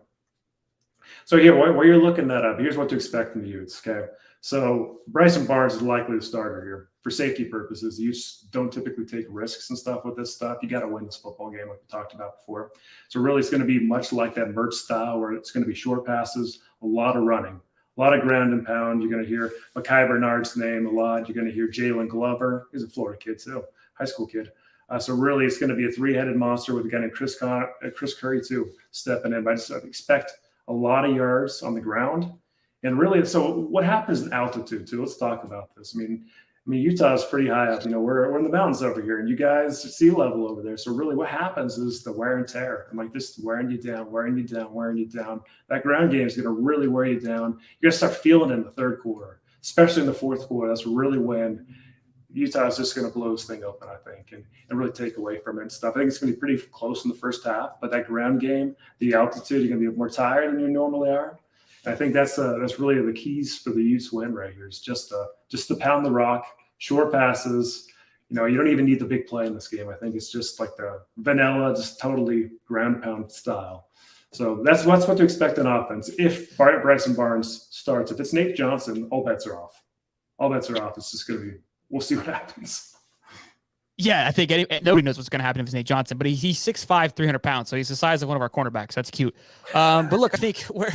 So here, while you're looking that up, here's what to expect from the Utes. Okay, so Bryson Barnes is likely the starter here for safety purposes. The Utes don't typically take risks and stuff with this stuff. You got to win this football game, like we talked about before. So really, it's going to be much like that Mertz style, where it's going to be short passes, a lot of running. A lot of ground and pound. You're going to hear Mekhi Bernard's name a lot. You're going to hear Jalen Glover. He's a Florida kid too, high school kid. So really, it's going to be a three-headed monster with a guy named Chris Curry too stepping in. But I just expect a lot of yards on the ground. And really, so what happens in altitude too? Let's talk about this. I mean, Utah is pretty high up. We're in the mountains over here, and you guys sea level over there. So really, what happens is the wear and tear. I'm like just wearing you down. That ground game is going to really wear you down. You're going to start feeling it in the third quarter, especially in the fourth quarter. That's really when Utah is just going to blow this thing open, I think, and really take away from it and stuff. I think it's going to be pretty close in the first half, but that ground game, the altitude, you're going to be more tired than you normally are. And I think that's really the keys for the Utes win right here. Is just to pound the rock, short passes. You don't even need the big play in this game. I think it's just like the vanilla, just totally ground pound style. So that's what to expect in offense. If Bryson Barnes starts, if it's Nate Johnson, all bets are off. It's just going to be. We'll see what happens. Yeah, I think nobody knows what's going to happen if it's Nate Johnson, but he's 6'5", 300 pounds, so he's the size of one of our cornerbacks. That's cute. But look, I think we're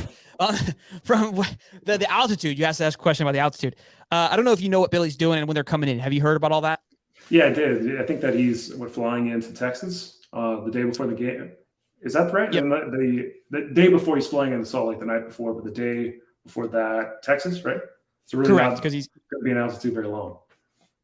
from the altitude. You asked a question about the altitude. I don't know if you know what Billy's doing and when they're coming in. Have you heard about all that? Yeah, I did. I think that he's flying into Texas the day before the game. Is that right? Yep. And the day before he's flying into Salt Lake the night before, but the day before that, Texas, right? So really correct, because he's going to be in altitude very long.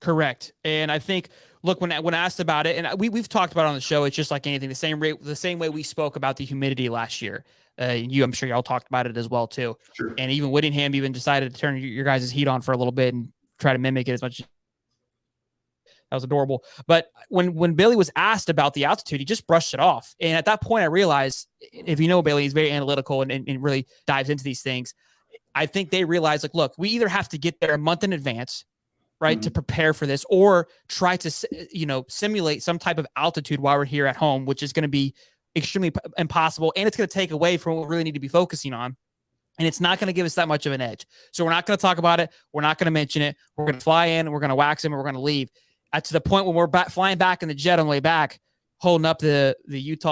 Correct. And I think, look, when asked about it, and we've talked about it on the show, it's just like anything, the same way we spoke about the humidity last year. I'm sure y'all talked about it as well too. Sure. And even Whittingham even decided to turn your guys' heat on for a little bit and try to mimic it as much. That was adorable. But when Billy was asked about the altitude, he just brushed it off. And at that point, I realized, if you know Billy, he's very analytical and really dives into these things. I think they realized, like, look, we either have to get there a month in advance, right, to prepare for this, or try to, simulate some type of altitude while we're here at home, which is going to be extremely impossible. And it's going to take away from what we really need to be focusing on. And it's not going to give us that much of an edge. So we're not going to talk about it. We're not going to mention it. We're going to fly in, we're going to wax him, and we're going to leave. To the point when we're flying back in the jet on the way back, holding up the Utes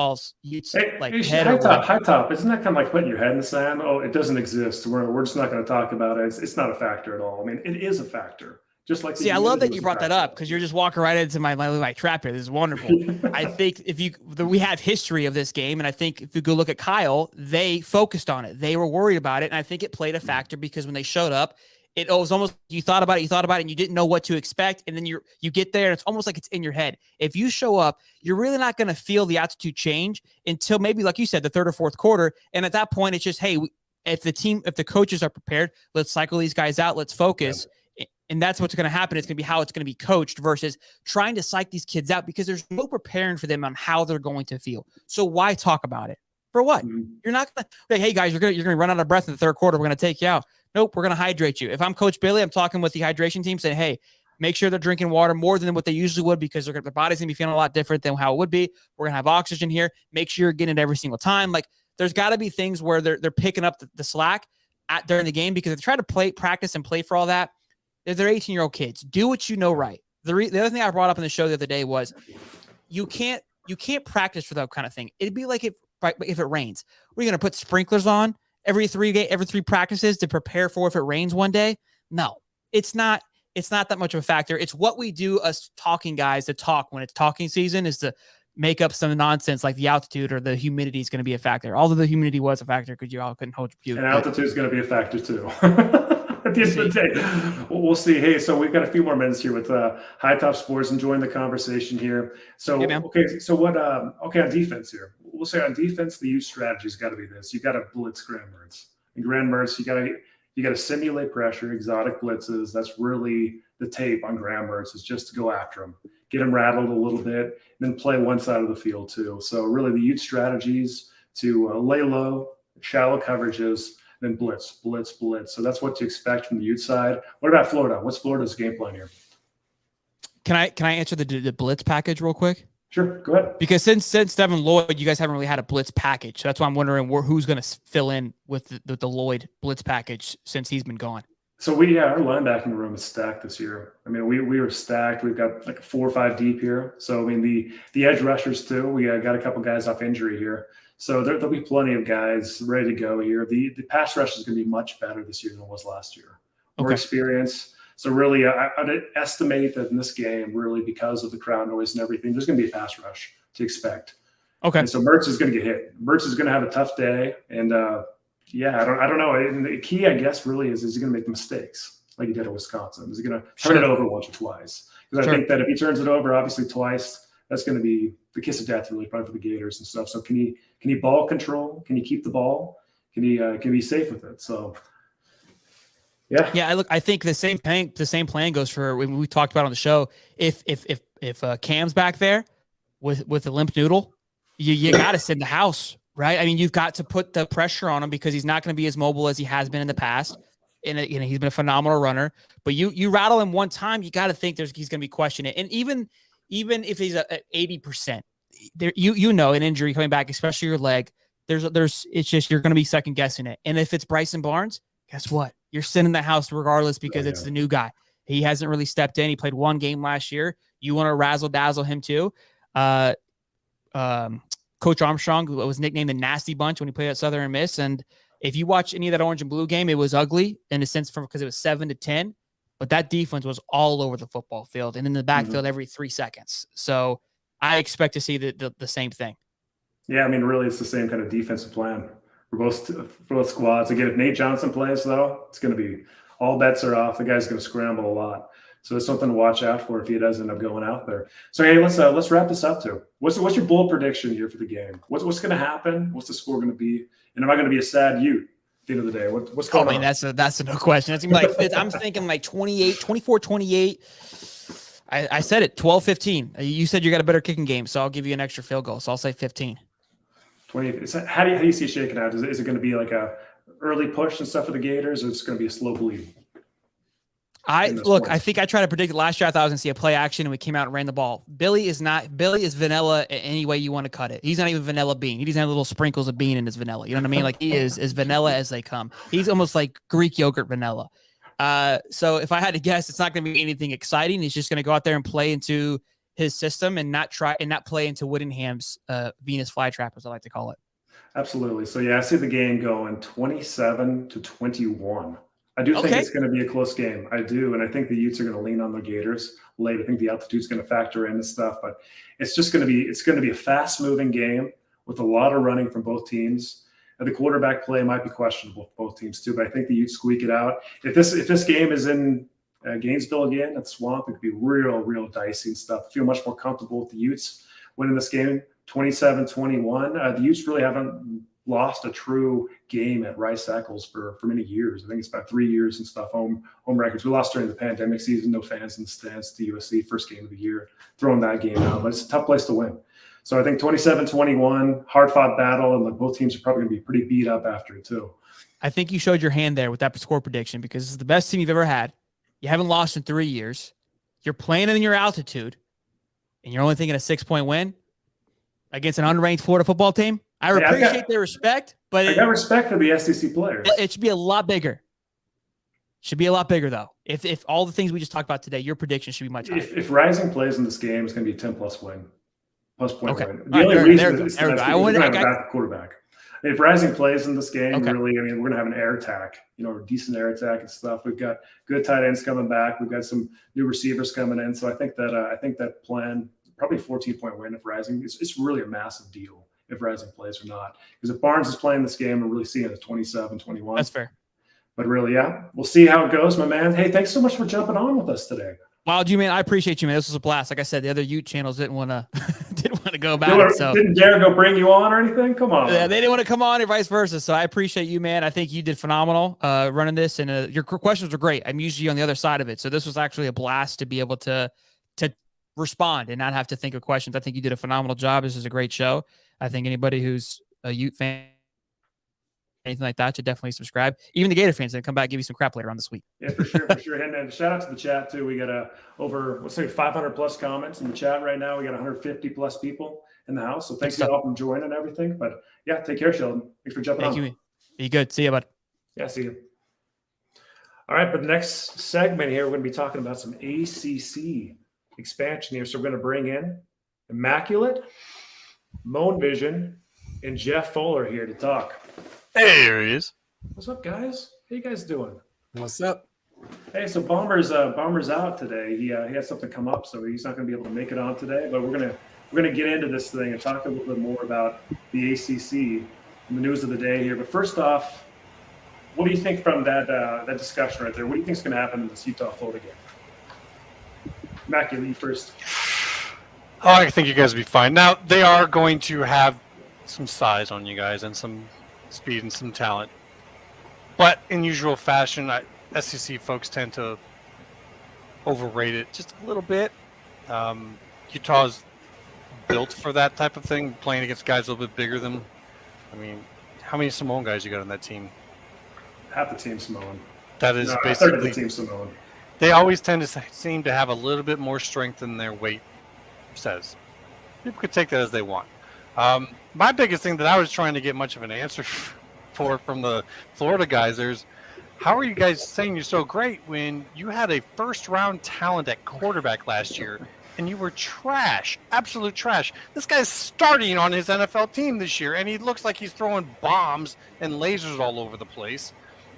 head. High top. Isn't that kind of like putting your head in the sand? Oh, it doesn't exist. We're just not going to talk about it. It's not a factor at all. I mean, it is a factor. Just like I love that you brought that up, because you're just walking right into my trap here. This is wonderful. I think we have history of this game, and I think if you go look at Kyle, they focused on it. They were worried about it, and I think it played a factor, because when they showed up, it was almost you thought about it, and you didn't know what to expect, and then you get there, and it's almost like it's in your head. If you show up, you're really not going to feel the attitude change until maybe, like you said, the third or fourth quarter, and at that point, it's just, hey, if the coaches are prepared, let's cycle these guys out, let's focus. Yeah. And that's what's going to happen. It's going to be how it's going to be coached versus trying to psych these kids out, because there's no preparing for them on how they're going to feel. So why talk about it? For what? You're not going to say, hey guys, you're going to run out of breath in the third quarter. We're going to take you out. Nope. We're going to hydrate you. If I'm Coach Billy, I'm talking with the hydration team saying, hey, make sure they're drinking water more than what they usually would, because their body's going to be feeling a lot different than how it would be. We're going to have oxygen here. Make sure you're getting it every single time. Like, there's got to be things where they're picking up the slack during the game, because if they try to practice and play for all that, they're 18-year-old kids. Do what you know right. The other thing I brought up in the show the other day was you can't practice for that kind of thing. It'd be like if it rains. We're going to put sprinklers on every three practices to prepare for if it rains one day. No, it's not that much of a factor. It's what we do as talking guys to talk when it's talking season, is to make up some nonsense like the altitude or the humidity is going to be a factor. Although the humidity was a factor because you all couldn't hold your. And altitude is going to be a factor too. At the end of the day, we'll see. Hey, so we've got a few more minutes here with High Top Sports, enjoying the conversation here. So, okay, so what? Okay, on defense here, we'll say on defense, the use strategy's got to be this: you got to blitz Graham Mertz. And Graham Mertz, you got to simulate pressure, exotic blitzes. That's really the tape on Graham Mertz, is just to go after him, get him rattled a little bit, and then play one side of the field too. So really, the youth strategies to lay low, shallow coverages. Then blitz. So that's what to expect from the youth side. What about Florida? What's Florida's game plan here? Can I answer the blitz package real quick? Sure, go ahead. Because since Devin Lloyd, you guys haven't really had a blitz package. So that's why I'm wondering who's going to fill in with the Lloyd blitz package since he's been gone. So our linebacking room is stacked this year. I mean, we are stacked. We've got like 4 or 5 deep here. So I mean, the edge rushers too. We got a couple guys off injury here. So there'll be plenty of guys ready to go here. The pass rush is going to be much better this year than it was last year. More experience. So really, I'd estimate that in this game, really because of the crowd noise and everything, there's going to be a pass rush to expect. Okay. And so Mertz is going to get hit. Mertz is going to have a tough day. And I don't know. And the key, I guess, really is he going to make mistakes like he did at Wisconsin? Is he going to turn it over once or twice? Because I think that if he turns it over, obviously twice, that's going to be the kiss of death, really, probably for the Gators and stuff. So can he ball control? Can he keep the ball? Can he be safe with it? So. Yeah. I think the same plan goes for when we talked about on the show. If Cam's back there with the limp noodle, you got to send the house, right? I mean, you've got to put the pressure on him because he's not going to be as mobile as he has been in the past. And he's been a phenomenal runner. But you rattle him one time, you got to think he's going to be questioning it. And even if he's at 80%, there an injury coming back, especially your leg. It's just you're going to be second guessing it. And if it's Bryson Barnes, guess what? You're sending the house regardless because it's the new guy. He hasn't really stepped in. He played one game last year. You want to razzle dazzle him too. Coach Armstrong was nicknamed the Nasty Bunch when he played at Southern Miss. And if you watch any of that orange and blue game, it was ugly in a sense because it was 7-10, but that defense was all over the football field and in the backfield every 3 seconds. So I expect to see the same thing. Yeah, I mean, really, it's the same kind of defensive plan for both squads. Again, if Nate Johnson plays, though, it's going to be all bets are off. The guy's going to scramble a lot. So it's something to watch out for if he does end up going out there. So hey, let's wrap this up too. What's your bold prediction here for the game? What's going to happen? What's the score going to be? And am I going to be a sad Ute at the end of the day? What's going on? That's a no question. It's gonna be like I'm thinking like 24-28. I said it 12-15. You said you got a better kicking game, so I'll give you an extra field goal. So I'll say 15. 20. How do you see it shaking out? Is it going to be like a early push and stuff for the Gators, or it's going to be a slow bleed? I think I tried to predict it last year. I thought I was going to see a play action, and we came out and ran the ball. Billy is vanilla any way you want to cut it. He's not even vanilla bean. He doesn't have little sprinkles of bean in his vanilla. You know what I mean? Like he is as vanilla as they come. He's almost like Greek yogurt vanilla. So if I had to guess, it's not going to be anything exciting. He's just going to go out there and play into his system and not play into Whittingham's Venus flytrap, as I like to call it. Absolutely. So yeah, I see the game going 27-21. I do think it's going to be a close game. I do. And I think the Utes are going to lean on the Gators late. I think the altitude's going to factor in and stuff, but it's going to be a fast moving game with a lot of running from both teams. And the quarterback play might be questionable for both teams too, but I think the Utes squeak it out. If this game is in Gainesville again at the Swamp, it could be real dicey and stuff. I feel much more comfortable with the Utes winning this game 27-21. The Utes really haven't lost a true game at Rice-Eccles for many years. I think it's about 3 years and stuff, home records. We lost during the pandemic season, no fans in the stands to USC, first game of the year, throwing that game out. But it's a tough place to win. So I think 27-21, hard-fought battle, and like both teams are probably going to be pretty beat up after it too. I think you showed your hand there with that score prediction because it's the best team you've ever had. You haven't lost in 3 years. You're playing in your altitude, and you're only thinking a 6-point win against an unranked Florida football team. I appreciate their respect, but I got respect for the SEC players. It should be a lot bigger. Should be a lot bigger, though. If all the things we just talked about today, your prediction should be much higher. If Rising plays in this game, it's going to be a 10-plus win. Plus point win. The only reason is we're going to have a quarterback. If Rising plays in this game, really, I mean, we're going to have an air attack, a decent air attack and stuff. We've got good tight ends coming back. We've got some new receivers coming in. So I think that plan, probably a 14-point win if Rising, it's really a massive deal if Rising plays or not. Because if Barnes is playing this game, we're really seeing it as 27-21. That's fair. But really, we'll see how it goes, my man. Hey, thanks so much for jumping on with us today. Wild, you man, I appreciate you, man. This was a blast. Like I said, the other Ute channels didn't want to go about it. So didn't dare go bring you on or anything. Come on. Yeah, they didn't want to come on, and vice versa. So I appreciate you, man. I think you did phenomenal running this, and your questions were great. I'm usually on the other side of it, so this was actually a blast to be able to respond and not have to think of questions. I think you did a phenomenal job. This is a great show. I think anybody who's a Ute fan, anything like that, should definitely subscribe. Even the Gator fans that come back, give you some crap later on this week. Yeah, for sure. And shout out to the chat too. We got over 500 plus comments in the chat right now. We got 150 plus people in the house. So thanks you all for joining and everything. But yeah, take care, Sheldon. Thanks for jumping on. Thank you. Be good. See you, bud. Yeah, see you. All right, but the next segment here, we're going to be talking about some ACC expansion here. So we're going to bring in Immaculate, Moan Vision, and Jeff Fuller here to talk. Hey, here he is. What's up, guys? How you guys doing? What's up? Hey, so Bomber's out today. He had something come up, so he's not going to be able to make it on today. But we're gonna get into this thing and talk a little bit more about the ACC and the news of the day here. But first off, what do you think from that discussion right there? What do you think is going to happen in this Utah-Florida game? Mac, you lead first. Oh, I think you guys will be fine. Now, they are going to have some size on you guys and some speed and some talent. But in usual fashion, SEC folks tend to overrate it just a little bit. Utah's built for that type of thing, playing against guys a little bit bigger than. I mean, how many Samoan guys you got on that team? Half the team Samoan. That is A third basically of the team Samoan. They always tend to seem to have a little bit more strength than their weight says. People could take that as they want. My biggest thing that I was trying to get much of an answer for from the Florida guys is, how are you guys saying you're so great when you had a first-round talent at quarterback last year and you were trash, absolute trash? This guy's starting on his NFL team this year, and he looks like he's throwing bombs and lasers all over the place.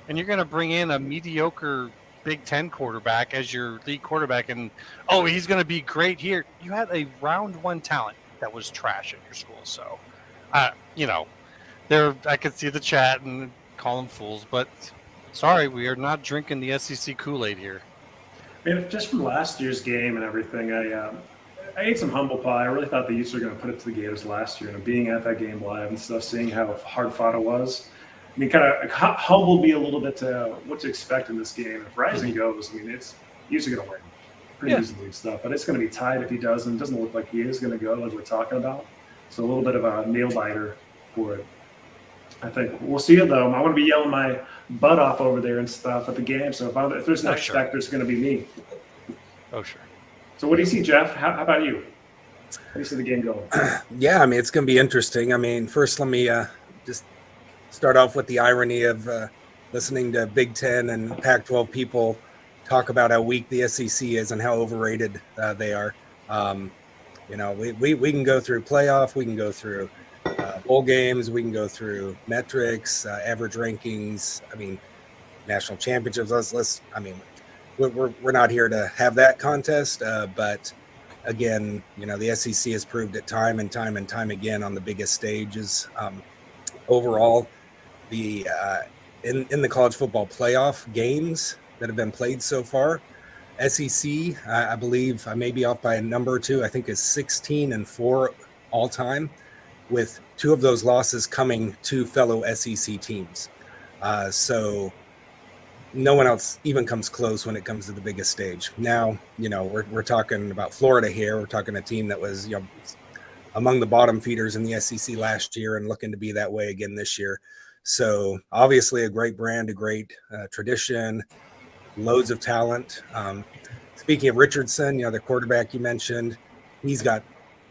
And you're going to bring in a mediocre Big Ten quarterback as your lead quarterback, and he's going to be great here. You had a round one talent that was trash at your school. So, I could see the chat and call them fools, but sorry, we are not drinking the SEC Kool-Aid here. I mean, just from last year's game and everything, I ate some humble pie. I really thought the Utes were going to put it to the Gators last year, and being at that game live and stuff, seeing how hard fought it was. I mean, kind of humbled me a little bit to what to expect in this game. If Rising goes, I mean, it's usually going to win pretty easily and stuff, but it's going to be tight if he doesn't. It doesn't look like he is going to go, like we're talking about. So a little bit of a nail biter for it. I think we'll see it though. I want to be yelling my butt off over there and stuff at the game. So if there's an X factor, it's going to be me. Oh, sure. So what do you see, Jeff? How about you? How do you see the game going? Yeah, I mean, it's going to be interesting. I mean, first, let me just start off with the irony of listening to Big Ten and Pac-12 people talk about how weak the SEC is and how overrated they are. We can go through playoff, we can go through bowl games, we can go through metrics, average rankings. I mean, national championships. We're not here to have that contest, but again, the SEC has proved it time and time and time again on the biggest stages. Overall, in the college football playoff games that have been played so far, SEC, I believe, I may be off by a number or two, I think is 16-4 all time, with 2 of those losses coming to fellow SEC teams. So no one else even comes close when it comes to the biggest stage. Now, we're talking about Florida here. We're talking a team that was, among the bottom feeders in the SEC last year and looking to be that way again this year. So obviously a great brand, a great tradition, loads of talent. Speaking of Richardson, the quarterback you mentioned, he's got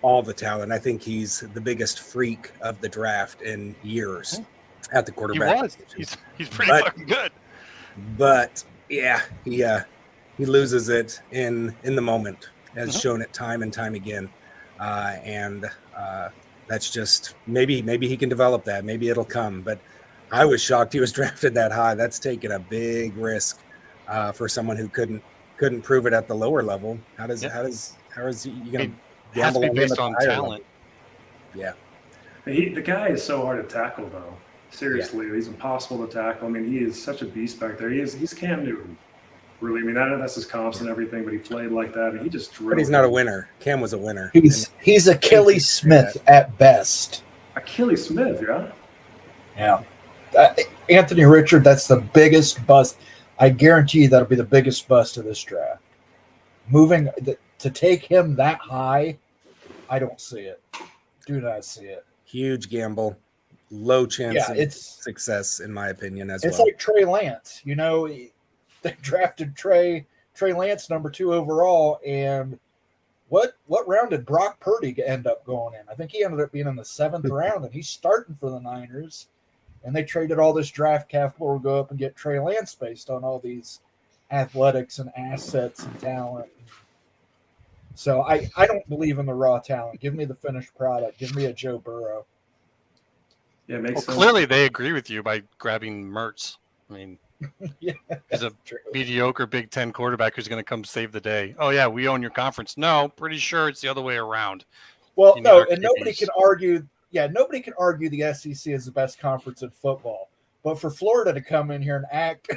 all the talent. I think he's the biggest freak of the draft in years at the quarterback. He was. He's pretty fucking good. But yeah, he loses it in the moment, has shown it time and time again. And that's just maybe he can develop that. Maybe it'll come. But I was shocked he was drafted that high. That's taking a big risk for someone who couldn't prove it at the lower level. How is he going to gamble on based on talent? Yeah. The guy is so hard to tackle, though. Seriously, he's impossible to tackle. I mean, he is such a beast back there. He's Cam Newton. Really, I mean, I know that's his comps and everything, but he played like that, and he just drilled. But he's not a winner. Cam was a winner. He's Achilles Smith at best. Achilles Smith, yeah? Yeah. Anthony Richard, that's the biggest bust. I guarantee you that'll be the biggest bust of this draft. To take him that high, I don't see it. Do not see it. Huge gamble. Low chance of it's success, in my opinion, as it's well. It's like Trey Lance. They drafted Trey Lance number 2 overall, and what round did Brock Purdy end up going in? I think he ended up being in the 7th round, and he's starting for the Niners. And they traded all this draft capital to go up and get Trey Lance based on all these athletics and assets and talent. So I don't believe in the raw talent. Give me the finished product. Give me a Joe Burrow. Yeah, it makes sense. Clearly they agree with you by grabbing Mertz. I mean, Yeah, he's a true. mediocre Big Ten quarterback who's going to come save the day. Oh yeah, we own your conference. No, pretty sure it's the other way around. Well, You need no, our and nobody QBs. can argue. Yeah, nobody can argue the SEC is the best conference in football. But for Florida to come in here and act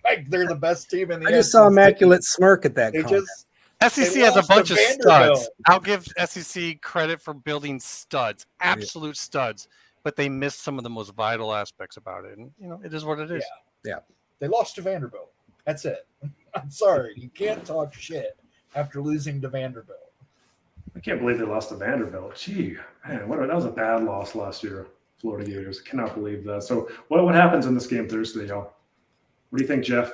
like they're the best team in the I just SEC, saw immaculate smirk at that They comment. just SEC They has a lost to bunch of Vanderbilt. studs. I'll give SEC credit for building studs, absolute studs, but they missed some of the most vital aspects about it. And it is what it is. They lost to Vanderbilt. That's it. I'm sorry. You can't talk shit after losing to Vanderbilt. I can't believe they lost to Vanderbilt. Gee, man, that was a bad loss last year, Florida Gators. I cannot believe that. So what happens in this game Thursday, y'all? What do you think, Jeff?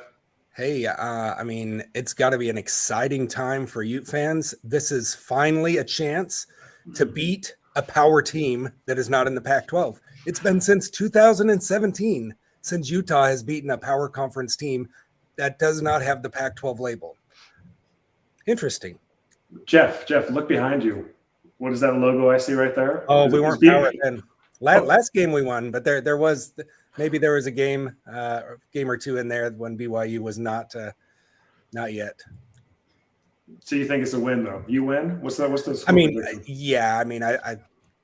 Hey, I mean, it's got to be an exciting time for Ute fans. This is finally a chance to beat a power team that is not in the Pac-12. It's been since 2017 since Utah has beaten a power conference team that does not have the Pac-12 label. Interesting. Jeff, look behind you. What is that logo I see right there? Oh, we weren't power then. Last game we won, but there was maybe there was a game or two in there when BYU was not yet. So you think it's a win though? You win? What's the score? I mean, yeah. I mean,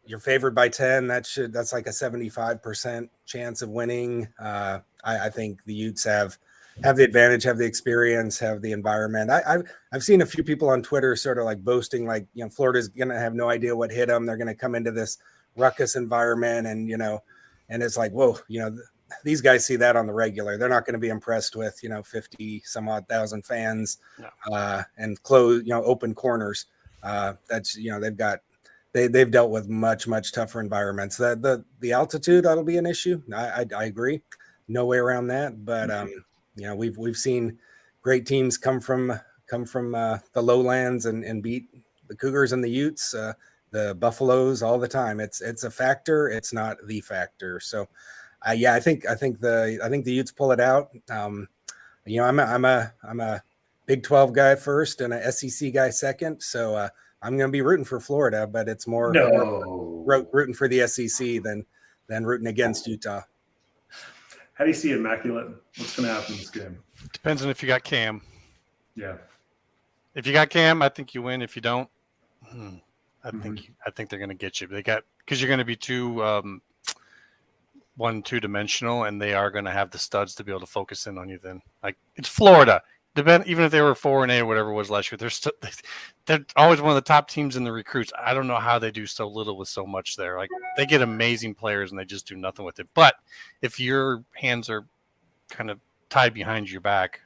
you're favored by 10. That's like a 75% chance of winning. I think the Utes have the advantage, have the experience, have the environment. I've seen a few people on Twitter sort of like boasting, like, Florida's going to have no idea what hit them. They're going to come into this ruckus environment and, and it's like, whoa, these guys see that on the regular. They're not going to be impressed with, 50 some odd thousand fans and open corners. That's, they've dealt with much tougher environments. The altitude, that'll be an issue. I agree. No way around that. But, we've seen great teams come from the lowlands and beat the Cougars and the Utes, the Buffaloes all the time. It's a factor. It's not the factor. So, I think the Utes pull it out. I'm a Big 12 guy first and a SEC guy second. So I'm going to be rooting for Florida, but it's more rooting for the SEC than rooting against Utah. How do you see Immaculate? What's going to happen in this game? Depends on if you got Cam. Yeah. If you got Cam, I think you win. If you don't, I think they're going to get you. Because you're going to be too two-dimensional, and they are going to have the studs to be able to focus in on you. Then, like, it's Florida. Even if they were 4-8 or whatever it was last year, they're always one of the top teams in the recruits. I don't know how they do so little with so much there. Like, they get amazing players and they just do nothing with it. But if your hands are kind of tied behind your back,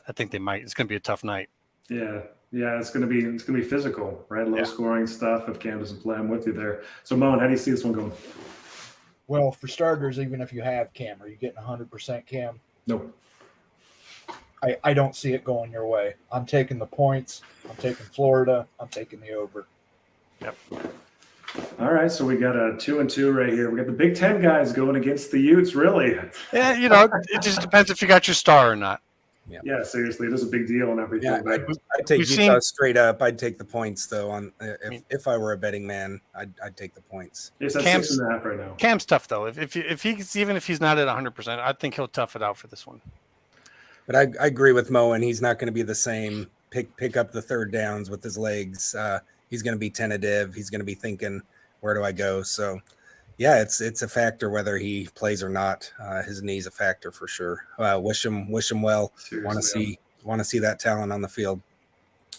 I think they might. It's going to be a tough night. Yeah, it's going to be physical, right? Low scoring stuff. If Cam doesn't play, I'm with you there. So, Moen, how do you see this one going? Well, for starters, even if you have Cam, are you getting 100% Cam? Nope. I don't see it going your way. I'm taking the points. I'm taking Florida. I'm taking the over. Yep. All right, so we got a 2-2 right here. We got the Big Ten guys going against the Utes, really. Yeah, it just depends if you got your star or not. Yeah, seriously, it is a big deal and everything. Yeah, I'd take Utah straight up. I'd take the points though. If I were a betting man, I'd take the points. It's at 6.5 right now. Cam's tough though. If he's not at 100%, I think he'll tough it out for this one. But I agree with Mo, and he's not going to be the same. Pick up the third downs with his legs. He's going to be tentative. He's going to be thinking, where do I go? So, yeah, it's a factor whether he plays or not. His knee's a factor for sure. Wish him well. Want to see that talent on the field.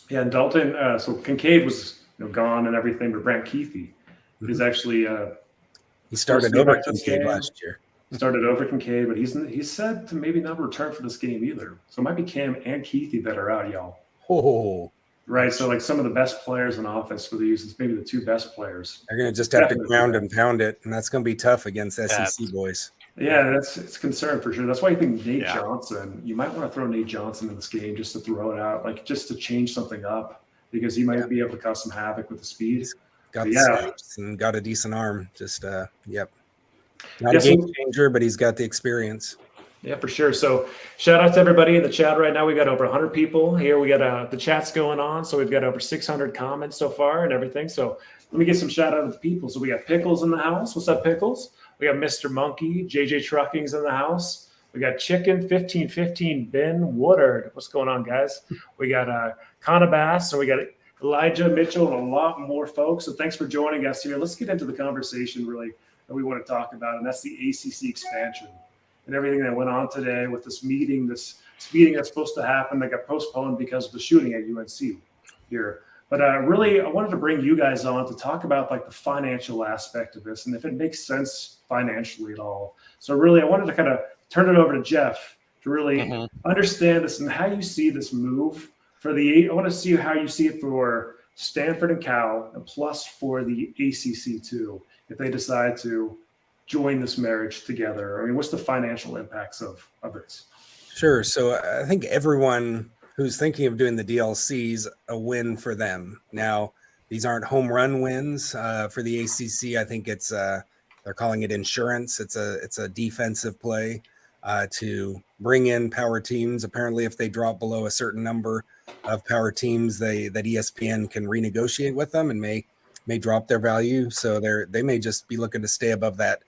Yeah, and Dalton. So Kincaid was gone and everything, but Brant Keithy is actually he started over Kincaid last year. Started over Kincaid, but he's said to maybe not return for this game either. So it might be Cam and Keithy that are out, y'all. Oh, right. So like some of the best players in offense for the Utes, it's maybe the two best players. They're going to just have to ground and pound it, and that's going to be tough against SEC boys. Yeah, it's a concern for sure. That's why I think Nate Johnson. You might want to throw Nate Johnson in this game just to throw it out, like just to change something up, because he might be able to cause some havoc with the speed. He's got the size and got a decent arm. Just Not a game changer, but he's got the experience. Yeah, for sure. So shout out to everybody in the chat right now. We've got over 100 people here. We got the chat's going on. So we've got over 600 comments so far and everything. So let me get some shout out to the people. So we got Pickles in the house. What's up, Pickles? We got Mr. Monkey, JJ Trucking's in the house. We got Chicken 1515 Ben Woodard. What's going on, guys? We got Connor Bass, and we got Elijah Mitchell, and a lot more folks. So thanks for joining us here. Let's get into the conversation really that we want to talk about, and that's the ACC expansion and everything that went on today with this meeting that's supposed to happen that got postponed because of the shooting at UNC here. But really, I wanted to bring you guys on to talk about like the financial aspect of this and if it makes sense financially at all. So really, I wanted to kind of turn it over to Jeff to really understand this and how you see this move for I want to see how you see it for Stanford and Cal, and plus for the ACC too, if they decide to join this marriage together. I mean, what's the financial impacts of this? Sure. So I think everyone who's thinking of doing the DLC's a win for them. Now, these aren't home run wins for the ACC. I think it's they're calling it insurance. It's a defensive play to bring in power teams. Apparently, if they drop below a certain number of power teams, that ESPN can renegotiate with them and may drop their value. So they may just be looking to stay above that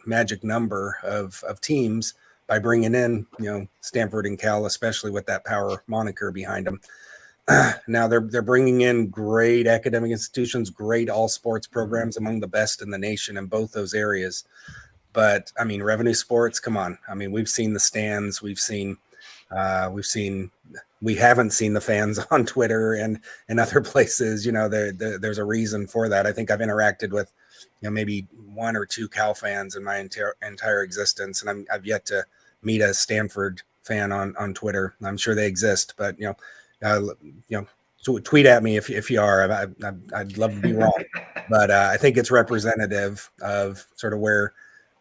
magic number of teams by bringing in, Stanford and Cal, especially with that power moniker behind them. Now they're bringing in great academic institutions, great all sports programs, among the best in the nation in both those areas. But I mean, revenue sports, come on. I mean, we've seen the stands, we haven't seen the fans on Twitter and other places. There's a reason for that. I think I've interacted with, maybe one or two Cal fans in my entire existence, and I've yet to meet a Stanford fan on Twitter. I'm sure they exist, but tweet at me if you are. I'd love to be wrong, but I think it's representative of sort of where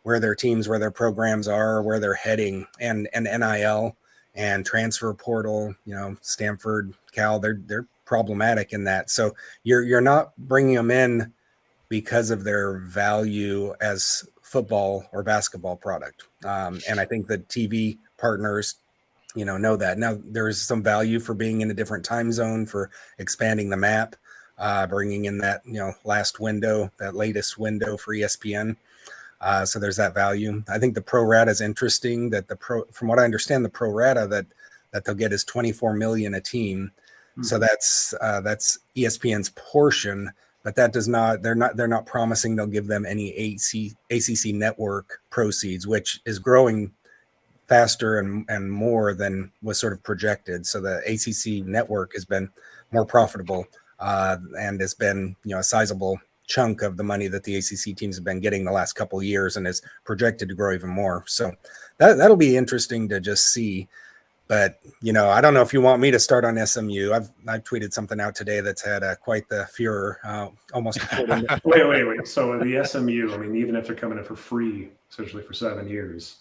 their teams, where their programs are, where they're heading, and NIL and transfer portal. Stanford, Cal, they're problematic in that. So you're not bringing them in because of their value as football or basketball product. And I think the TV partners, know that. Now there's some value for being in a different time zone, for expanding the map, bringing in that, latest window for ESPN. So there's that value. I think the pro rata is interesting, that from what I understand, the pro rata that they'll get is $24 million a team. Mm-hmm. So that's ESPN's portion, but that does not, they're not promising they'll give them any ACC network proceeds, which is growing faster and more than was sort of projected. So the ACC network has been more profitable and has been, a sizable chunk of the money that the ACC teams have been getting the last couple of years, and is projected to grow even more. So that'll be interesting to just see. But, I don't know if you want me to start on SMU. I've tweeted something out today that's had quite the furor, almost. Wait. So the SMU, I mean, even if they're coming in for free, essentially for 7 years,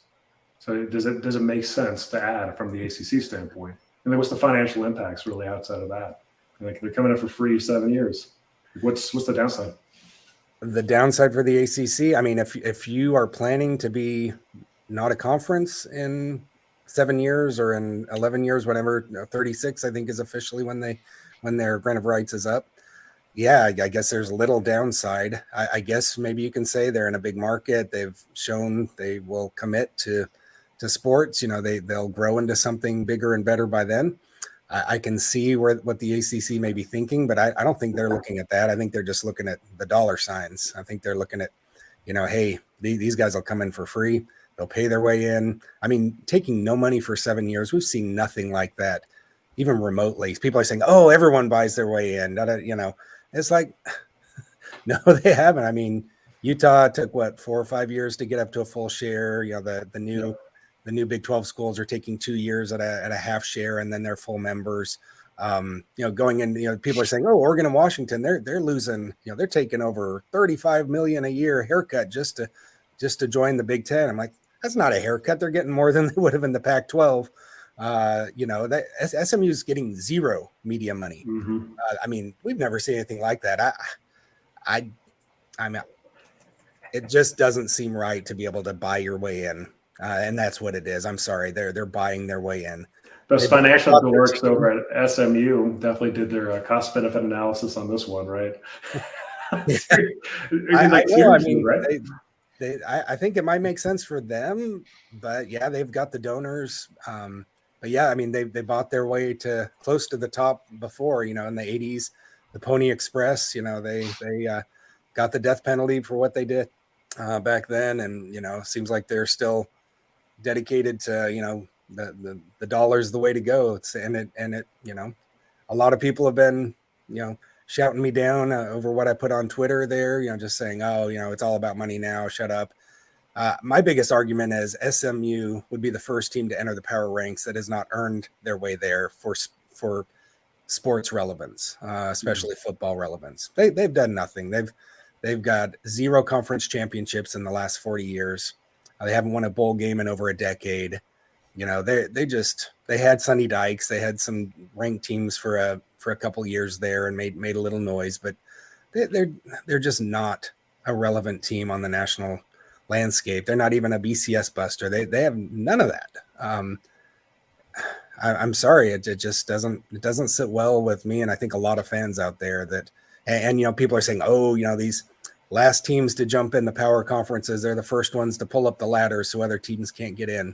so does it make sense to add from the ACC standpoint? And then what's the financial impacts really outside of that? Like, they're coming in for free 7 years. What's the downside? The downside for the ACC, I mean, if you are planning to be not a conference in 7 years or in 11 years, whatever, 36, I think is officially when their grant of rights is up. Yeah, I guess there's little downside. I guess maybe you can say they're in a big market. They've shown they will commit to sports. They'll grow into something bigger and better by then. I can see what the ACC may be thinking, but I don't think they're looking at that. I think they're just looking at the dollar signs. I think they're looking at, hey, these guys will come in for free. They'll pay their way in. I mean, taking no money for 7 years, we've seen nothing like that, even remotely. People are saying, oh, everyone buys their way in. It's like, no, they haven't. I mean, Utah took 4 or 5 years to get up to a full share. The new Big 12 schools are taking 2 years at a half share, and then they're full members. Going in, people are saying, oh, Oregon and Washington, they're losing, they're taking over $35 million a year haircut just to join the Big 10. I'm like, that's not a haircut. They're getting more than they would have in the Pac-12. That SMU is getting zero media money. Mm-hmm. I mean, we've never seen anything like that. I mean, it just doesn't seem right to be able to buy your way in. And that's what it is. I'm sorry. They're buying their way in. Those financial dorks over at SMU definitely did their cost benefit analysis on this one, right? I know. I mean, right? I think it might make sense for them, but yeah, they've got the donors. But yeah, I mean, they bought their way to close to the top before, in the 80s, the Pony Express, they got the death penalty for what they did back then. And, seems like they're still dedicated to, the dollar's the way to go. A lot of people have been, shouting me down over what I put on Twitter there, just saying, oh, it's all about money now. Shut up. My biggest argument is SMU would be the first team to enter the power ranks that has not earned their way there for sports relevance, especially football relevance. They've done nothing. They've got 0 conference championships in the last 40 years. They haven't won a bowl game in over a decade. They had Sonny Dykes. They had some ranked teams for a couple years there and made a little noise, but they're just not a relevant team on the national landscape. They're not even a BCS buster. They have none of that. I'm sorry, it just doesn't sit well with me, and I think a lot of fans out there that, and people are saying, oh, these last teams to jump in the power conferences, they're the first ones to pull up the ladder so other teams can't get in.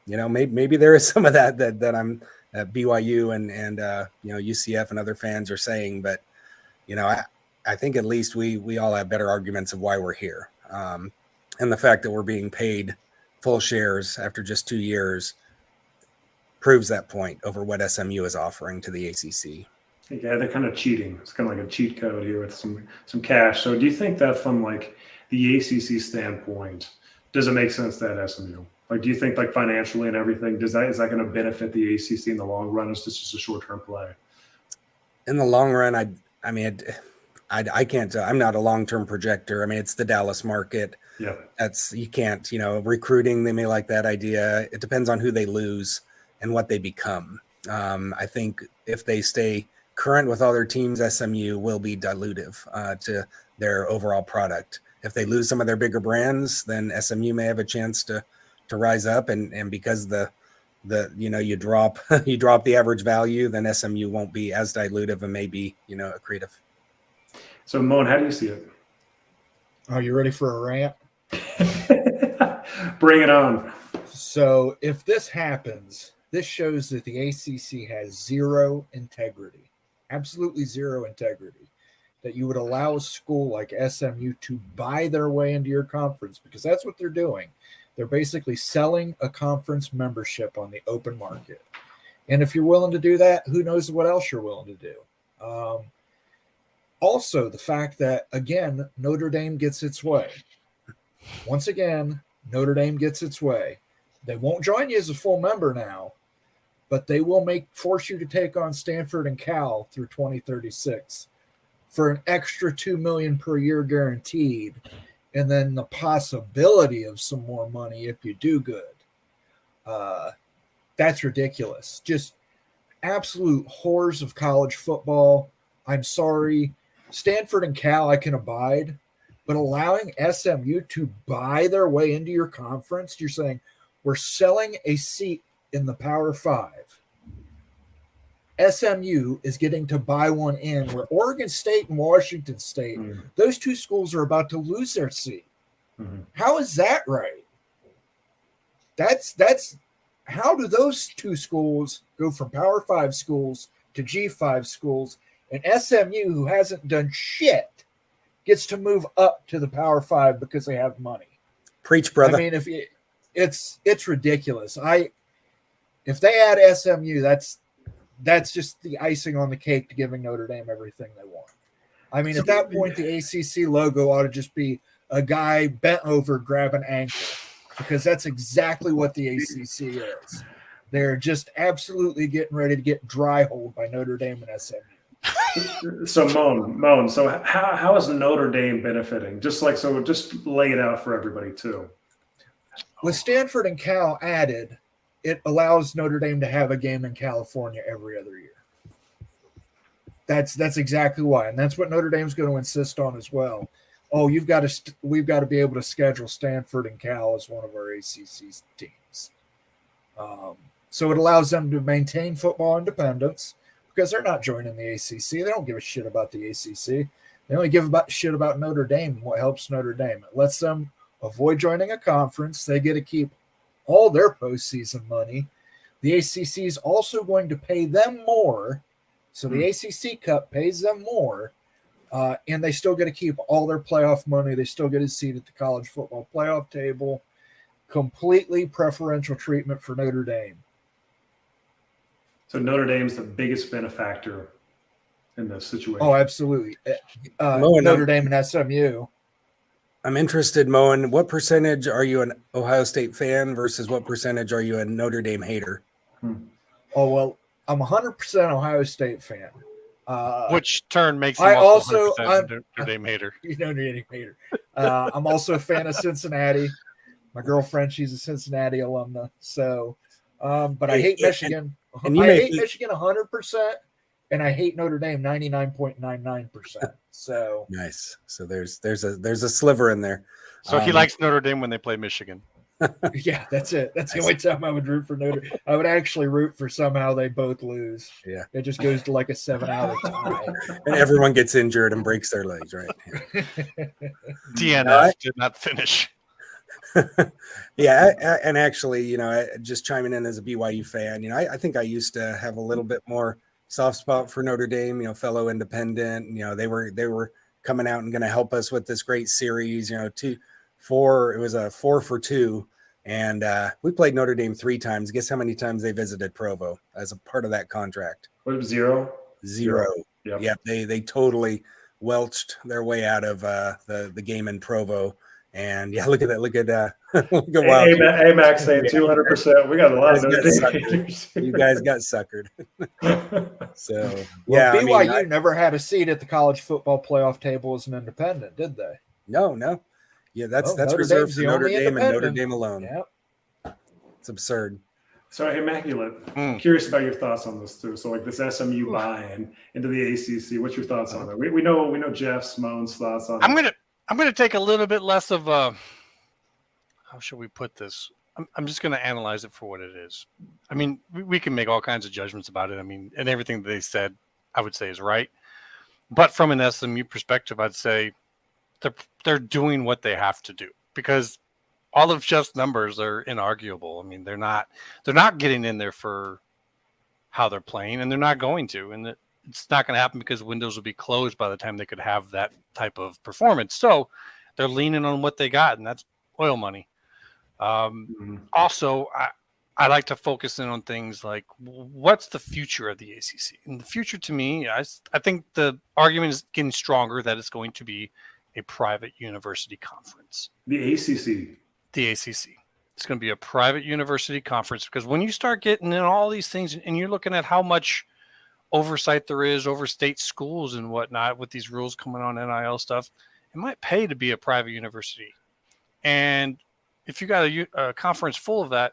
Maybe there is some of that I'm at BYU and UCF and other fans are saying, but I think at least we all have better arguments of why we're here. And the fact that we're being paid full shares after just 2 years proves that point over what SMU is offering to the ACC. Yeah, they're kind of cheating. It's kind of like a cheat code here with some cash. So do you think that from like the ACC standpoint, does it make sense to add SMU? Like, do you think like financially and everything, is that going to benefit the ACC in the long run? Or is this just a short-term play? In the long run, I can't. I'm not a long-term projector. I mean, it's the Dallas market. Yeah, you can't. Recruiting, they may like that idea. It depends on who they lose and what they become. I think if they stay current with other teams, SMU will be dilutive to their overall product. If they lose some of their bigger brands, then SMU may have a chance to rise up, and because you drop the average value, then SMU won't be as dilutive and maybe accretive. So Moan, how do you see it? Are you ready for a rant? Bring it on. So if this happens, this shows that the ACC has zero integrity, absolutely zero integrity, that you would allow a school like SMU to buy their way into your conference, because that's what they're doing. They're basically selling a conference membership on the open market. And if you're willing to do that, who knows what else you're willing to do. Also, the fact that, again, Notre Dame gets its way. Once again, Notre Dame gets its way. They won't join you as a full member now, but they will force you to take on Stanford and Cal through 2036 for an extra $2 million per year guaranteed, and then the possibility of some more money if you do good. That's ridiculous. Just absolute whores of college football. I'm sorry. Stanford and Cal I can abide, but allowing SMU to buy their way into your conference, you're saying we're selling a seat in the Power Five. SMU is getting to buy one in, where Oregon State and Washington State, those two schools are about to lose their seat. How is that right? That's how do those two schools go from Power Five schools to G5 schools, and SMU, who hasn't done shit, gets to move up to the Power Five because they have money? Preach, brother. I mean, it's ridiculous. If they add SMU, that's just the icing on the cake to giving Notre Dame everything they want. I mean, at that point, the ACC logo ought to just be a guy bent over grabbing ankle, because that's exactly what the ACC is. They're just absolutely getting ready to get dry-holed by Notre Dame and SMU. So Moan. So how is Notre Dame benefiting? Just lay it out for everybody too. With Stanford and Cal added, it allows Notre Dame to have a game in California every other year. That's exactly why, and that's what Notre Dame's going to insist on as well. Oh, we've got to be able to schedule Stanford and Cal as one of our ACC teams. So it allows them to maintain football independence, because they're not joining the ACC. They don't give a shit about the ACC. They only give about shit about Notre Dame. What helps Notre Dame? It lets them avoid joining a conference. They get to keep all their postseason money. The ACC is also going to pay them more. So the ACC Cup pays them more. And they still get to keep all their playoff money. They still get a seat at the college football playoff table. Completely preferential treatment for Notre Dame. So Notre Dame's the biggest benefactor in this situation. Oh, absolutely. Notre Dame and SMU. I'm interested, Moen. What percentage are you an Ohio State fan versus what percentage are you a Notre Dame hater? Oh, well, I'm 100% Ohio State fan. Which turn makes you I'm Notre Dame hater? Notre Dame hater. I'm also a fan of Cincinnati. My girlfriend, she's a Cincinnati alumna. So, but I hate Michigan. I hate Michigan 100%, and I hate Notre Dame 99.99%. So nice. So there's a sliver in there. So he likes Notre Dame when they play Michigan. Yeah, that's it. That's the only time I would root for Notre Dame. I would actually root for somehow they both lose. Yeah. It just goes to like a 7-out tie. And everyone gets injured and breaks their legs, right? Yeah. DNF did not finish. Yeah, and actually, just chiming in as a BYU fan, I think I used to have a little bit more soft spot for Notre Dame, fellow independent. They were coming out and going to help us with this great series. It was a 4-for-2, and we played Notre Dame 3 times. Guess how many times they visited Provo as a part of that contract? What was 0? 0. Yep. Yeah, they totally welched their way out of the game in Provo. And yeah, look at that. Look at AMAC saying 200%. We got a lot of those. You guys got suckered. So yeah, BYU never had a seat at the college football playoff table as an independent, did they? No. Yeah, that's Notre reserved Dame's for Notre Dame and Notre Dame alone. Yep. It's absurd. So Immaculate, curious about your thoughts on this too. So like this SMU buy-in into the ACC, what's your thoughts on that? We know Jeff's, Moen's thoughts on it. I'm going to take a little bit less of a, how should we put this? I'm just going to analyze it for what it is. I mean, we can make all kinds of judgments about it. I mean, and everything that they said, I would say is right. But from an SMU perspective, I'd say they're doing what they have to do because all of Jeff's numbers are inarguable. I mean, they're not getting in there for how they're playing, and they're not going to. And it's not going to happen because windows will be closed by the time they could have that type of performance. So they're leaning on what they got, and that's oil money. Also, I like to focus in on things like what's the future of the ACC? And the future to me, I think the argument is getting stronger that it's going to be a private university conference. The ACC. The ACC. It's going to be a private university conference because when you start getting in all these things and you're looking at how much oversight there is over state schools and whatnot with these rules coming on NIL stuff, it might pay to be a private university. And if you got a conference full of that,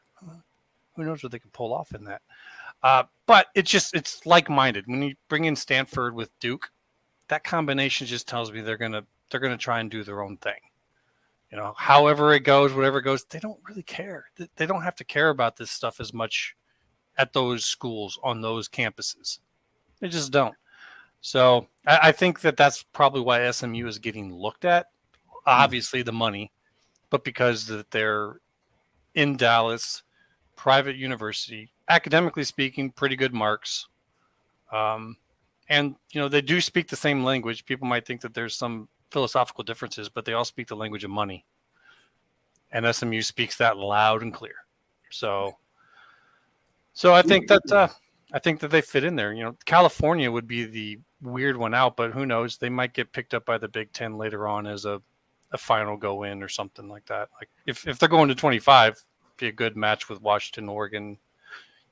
who knows what they can pull off in that. But it's like-minded. When you bring in Stanford with Duke, that combination just tells me they're gonna try and do their own thing. However it goes, whatever it goes, they don't really care. They don't have to care about this stuff as much at those schools on those campuses. They just don't. So I think that's probably why SMU is getting looked at. Obviously the money, but because they're in Dallas, private university, academically speaking, pretty good marks. And, they do speak the same language. People might think that there's some philosophical differences, but they all speak the language of money. And SMU speaks that loud and clear. So I think that they fit in there. California would be the weird one out, but who knows? They might get picked up by the Big Ten later on as a final go in or something like that. Like if they're going to 25, be a good match with Washington, Oregon,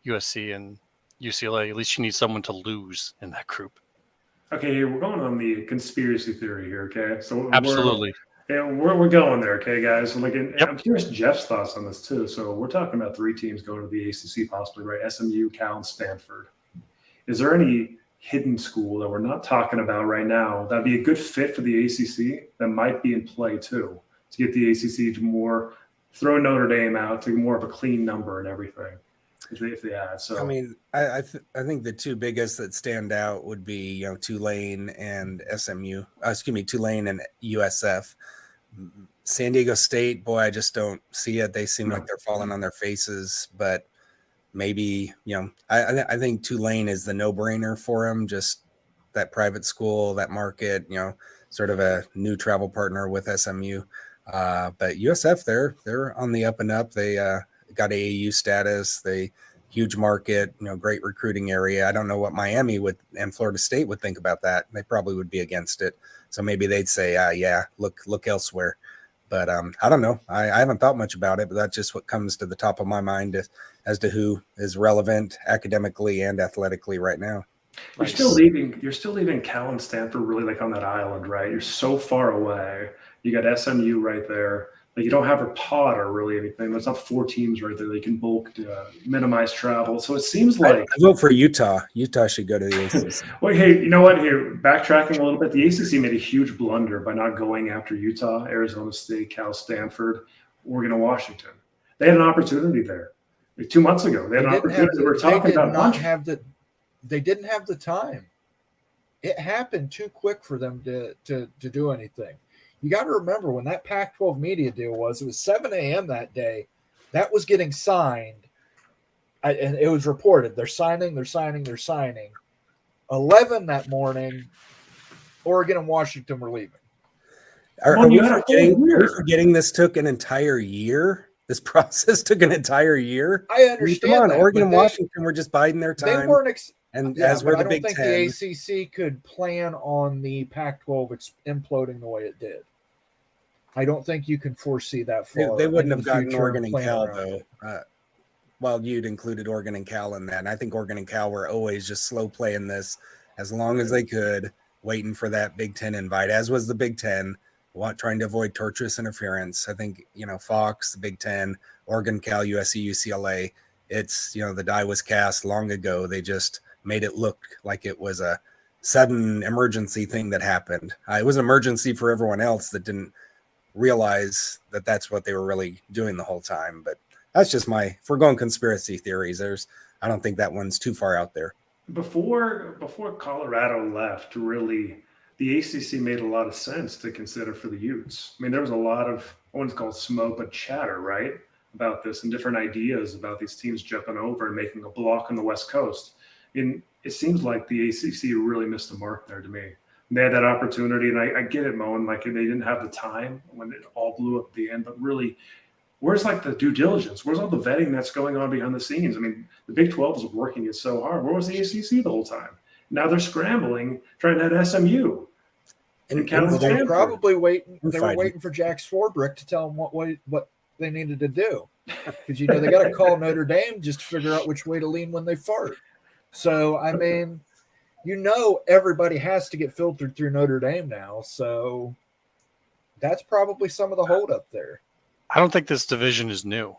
USC, and UCLA. At least you need someone to lose in that group. Okay, we're going on the conspiracy theory here. Okay, so absolutely. We're going there, okay, guys. Yep. I'm curious Jeff's thoughts on this too. So we're talking about 3 teams going to the ACC, possibly, right? SMU, Cal, and Stanford. Is there any hidden school that we're not talking about right now that'd be a good fit for the ACC that might be in play too to get the ACC to more throw Notre Dame out to more of a clean number and everything? if they had. So I mean, I think the two biggest that stand out would be Tulane and SMU. Tulane and USF. San Diego State, boy, I just don't see it. They seem like they're falling on their faces, but maybe I think Tulane is the no-brainer for them. Just that private school, that market, sort of a new travel partner with SMU. But USF, they're on the up and up. They got AAU status. They huge market, great recruiting area. I don't know what Miami and Florida State would think about that. They probably would be against it. So maybe they'd say, look elsewhere. But I don't know. I haven't thought much about it, but that's just what comes to the top of my mind as to who is relevant academically and athletically right now. You're still leaving Cal and Stanford really like on that island, right? You're so far away. You got SMU right there. Like you don't have a pod or really anything. There's not 4 teams right there. They can bulk to minimize travel. So it seems like I vote for Utah. Utah should go to the ACC. Well, hey, you know what? Here, backtracking a little bit, the ACC made a huge blunder by not going after Utah, Arizona State, Cal, Stanford, Oregon, and Washington. They had an opportunity there. Like 2 months ago, they had an opportunity. We're talking about they didn't have the time. It happened too quick for them to do anything. You got to remember when that Pac-12 media deal it was 7 a.m. that day. That was getting signed, and it was reported. They're signing. 11 that morning, Oregon and Washington were leaving. Are we forgetting this took an entire year? This process took an entire year? I understand. Come on, Oregon and Washington were just biding their time. They weren't as were the Big Ten. I don't think the ACC could plan on the Pac-12 imploding the way it did. I don't think you can foresee that far. They wouldn't have gotten Oregon and Cal, though. Well, you'd included Oregon and Cal in that. And I think Oregon and Cal were always just slow playing this as long as they could, waiting for that Big Ten invite, as was the Big Ten, trying to avoid torturous interference. I think, Fox, the Big Ten, Oregon, Cal, USC, UCLA, it's, the die was cast long ago. They just made it look like it was a sudden emergency thing that happened. It was an emergency for everyone else that didn't realize that that's what they were really doing the whole time. But that's just if we're going conspiracy theories, I don't think that one's too far out there. Before Colorado left, really, the ACC made a lot of sense to consider for the Utes. I mean, there was a lot of, I wouldn't call it smoke, but chatter, right, about this and different ideas about these teams jumping over and making a block on the West Coast. And it seems like the ACC really missed the mark there to me. They had that opportunity, and I get it, Moen, like they didn't have the time when it all blew up at the end, but really, where's like the due diligence? Where's all the vetting that's going on behind the scenes? I mean, the Big 12 is working it so hard. Where was the ACC the whole time? Now they're scrambling, trying to add SMU. And they're probably waiting. They were waiting for Jack Swarbrick to tell them what they needed to do, because they got to call Notre Dame just to figure out which way to lean when they fart. So I mean, everybody has to get filtered through Notre Dame now. So that's probably some of the holdup there. I don't think this division is new.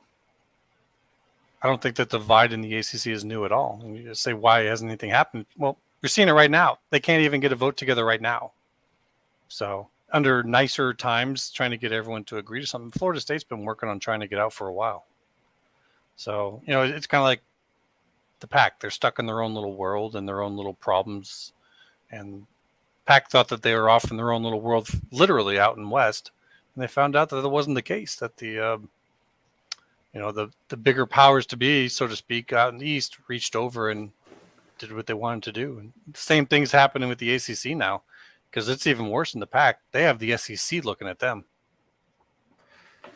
I don't think that the divide in the ACC is new at all. And you just say, why hasn't anything happened? Well, you're seeing it right now. They can't even get a vote together right now. So under nicer times, trying to get everyone to agree to something, Florida State's been working on trying to get out for a while. So, it's kind of like the Pac. They're stuck in their own little world and their own little problems. And Pac thought that they were off in their own little world, literally out in West. And they found out that that wasn't the case, that the bigger powers to be, so to speak, out in the East reached over and did what they wanted to do. And the same thing's happening with the ACC now, because it's even worse in the Pac. They have the SEC looking at them.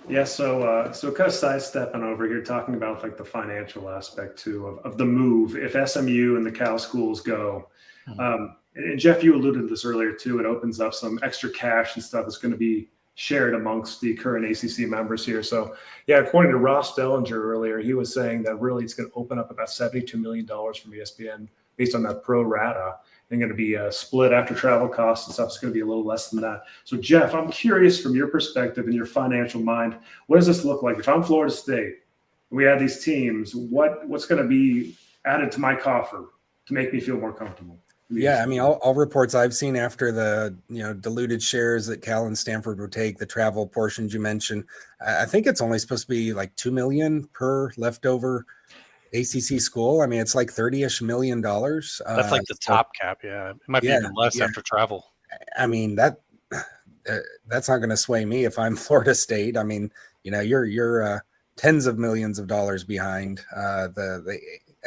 Yeah, so kind of sidestepping over here, talking about like the financial aspect too of the move. If SMU and the Cal schools go, and Jeff, you alluded to this earlier too, it opens up some extra cash and stuff that's going to be shared amongst the current ACC members here. So yeah, according to Ross Dellinger earlier, he was saying that really it's going to open up about $72 million from ESPN based on that pro rata. And going to be split after travel costs and stuff. It's going to be a little less than that. So Jeff, I'm curious from your perspective and your financial mind, what does this look like? If I'm Florida State, we have these teams, what's going to be added to my coffer to make me feel more comfortable? Yeah, I mean, all reports I've seen after the diluted shares that Cal and Stanford would take, the travel portions you mentioned, I think it's only supposed to be like $2 million per leftover ACC school. I mean, it's like $30-ish million. That's like the top cap. Yeah. It might be even less after travel. I mean, that's not going to sway me if I'm Florida State. I mean, you're tens of millions of dollars behind the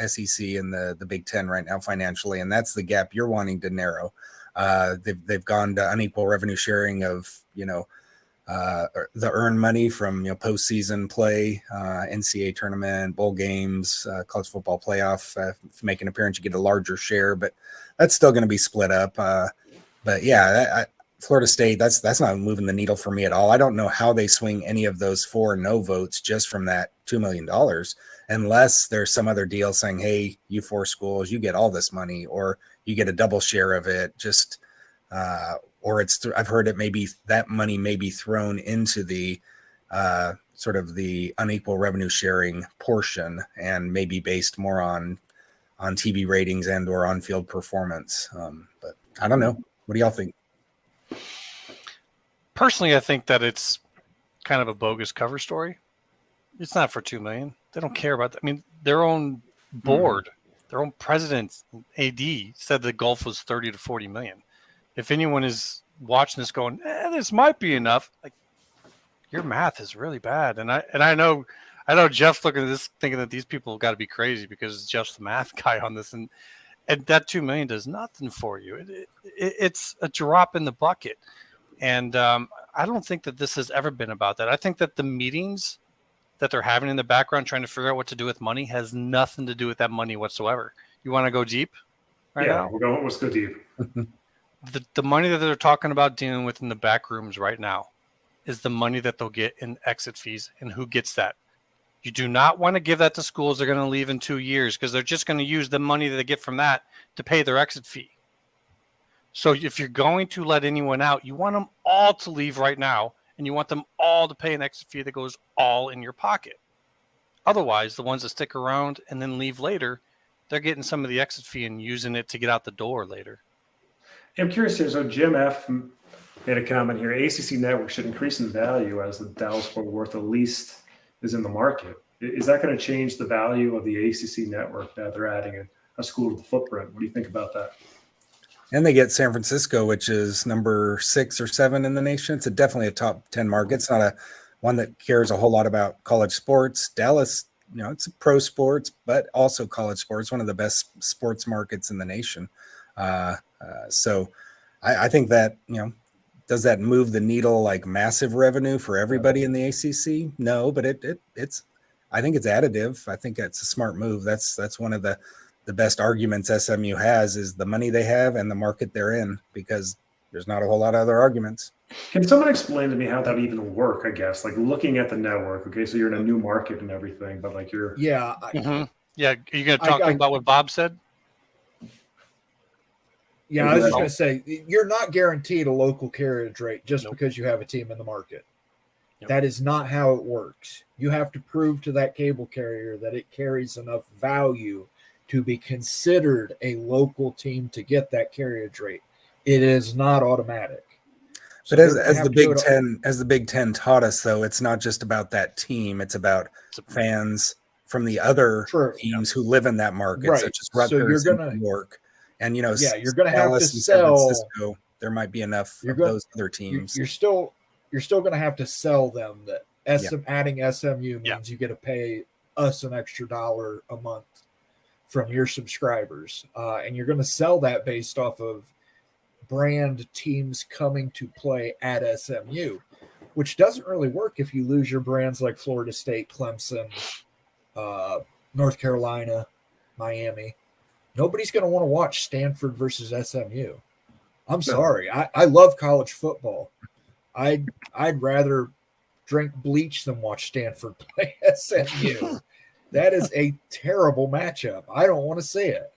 SEC and the Big Ten right now financially, and that's the gap you're wanting to narrow. They've gone to unequal revenue sharing of the earned money from postseason play, NCAA tournament, bowl games, college football playoff. If you make an appearance, you get a larger share, but that's still going to be split up. But yeah, Florida State, that's not moving the needle for me at all. I don't know how they swing any of those 4 no votes just from that $2 million, unless there's some other deal saying, hey, you 4 schools, you get all this money, or you get a double share of it. Just or I've heard it maybe that money may be thrown into the sort of the unequal revenue sharing portion, and maybe based more on TV ratings and or on field performance. But I don't know. What do y'all think? Personally, I think that it's kind of a bogus cover story. It's not for $2 million. They don't care about that. I mean, their own board, their own president, AD, said the golf was 30 to 40 million. If anyone is watching this going, this might be enough, like, your math is really bad. And I know Jeff's looking at this thinking that these people got to be crazy because Jeff's the math guy on this, and that $2 million does nothing for you. It's a drop in the bucket. And I don't think that this has ever been about that. I think that the meetings that they're having in the background trying to figure out what to do with money has nothing to do with that money whatsoever. You want to go deep right now? Let's go deep. The money that they're talking about dealing with in the back rooms right now is the money that they'll get in exit fees. And who gets that? You do not want to give that to schools that are going to leave in 2 years, because they're just going to use the money that they get from that to pay their exit fee. So if you're going to let anyone out, you want them all to leave right now, and you want them all to pay an exit fee that goes all in your pocket. Otherwise, the ones that stick around and then leave later, they're getting some of the exit fee and using it to get out the door later. I'm curious here. So Jim F. made a comment here. ACC network should increase in value as the Dallas-Fort Worth at least is in the market. Is that going to change the value of the ACC network that they're adding a school to the footprint? What do you think about that? And they get San Francisco, which is number 6 or 7 in the nation. It's definitely a top 10 market. It's not one that cares a whole lot about college sports. Dallas, it's a pro sports, but also college sports, one of the best sports markets in the nation. So I think that, does that move the needle like massive revenue for everybody in the ACC? No, but it's I think it's additive. I think it's a smart move. That's one of the best arguments SMU has is the money they have and the market they're in, because there's not a whole lot of other arguments. Can someone explain to me how that would even work, I guess? Like looking at the network, okay, so you're in a new market and everything, but like you're... Yeah. Yeah, are you going to talk about what Bob said? Yeah, I was just going to say, you're not guaranteed a local carriage rate just because you have a team in the market. Yep. That is not how it works. You have to prove to that cable carrier that it carries enough value to be considered a local team to get that carriage rate. It is not automatic. But as the Big Ten taught us, though, it's not just about that team. It's about fans from the other teams who live in that market, such as Rutgers and New York. And, you're going to have to sell. San Francisco, there might be enough of those other teams. You're still going to have to sell them that adding SMU means you get to pay us an extra $1 a month from your subscribers. And you're going to sell that based off of brand teams coming to play at SMU, which doesn't really work if you lose your brands like Florida State, Clemson, North Carolina, Miami. Nobody's going to want to watch Stanford versus SMU. I'm sorry. I love college football. I'd rather drink bleach than watch Stanford play SMU. That is a terrible matchup. I don't want to see it.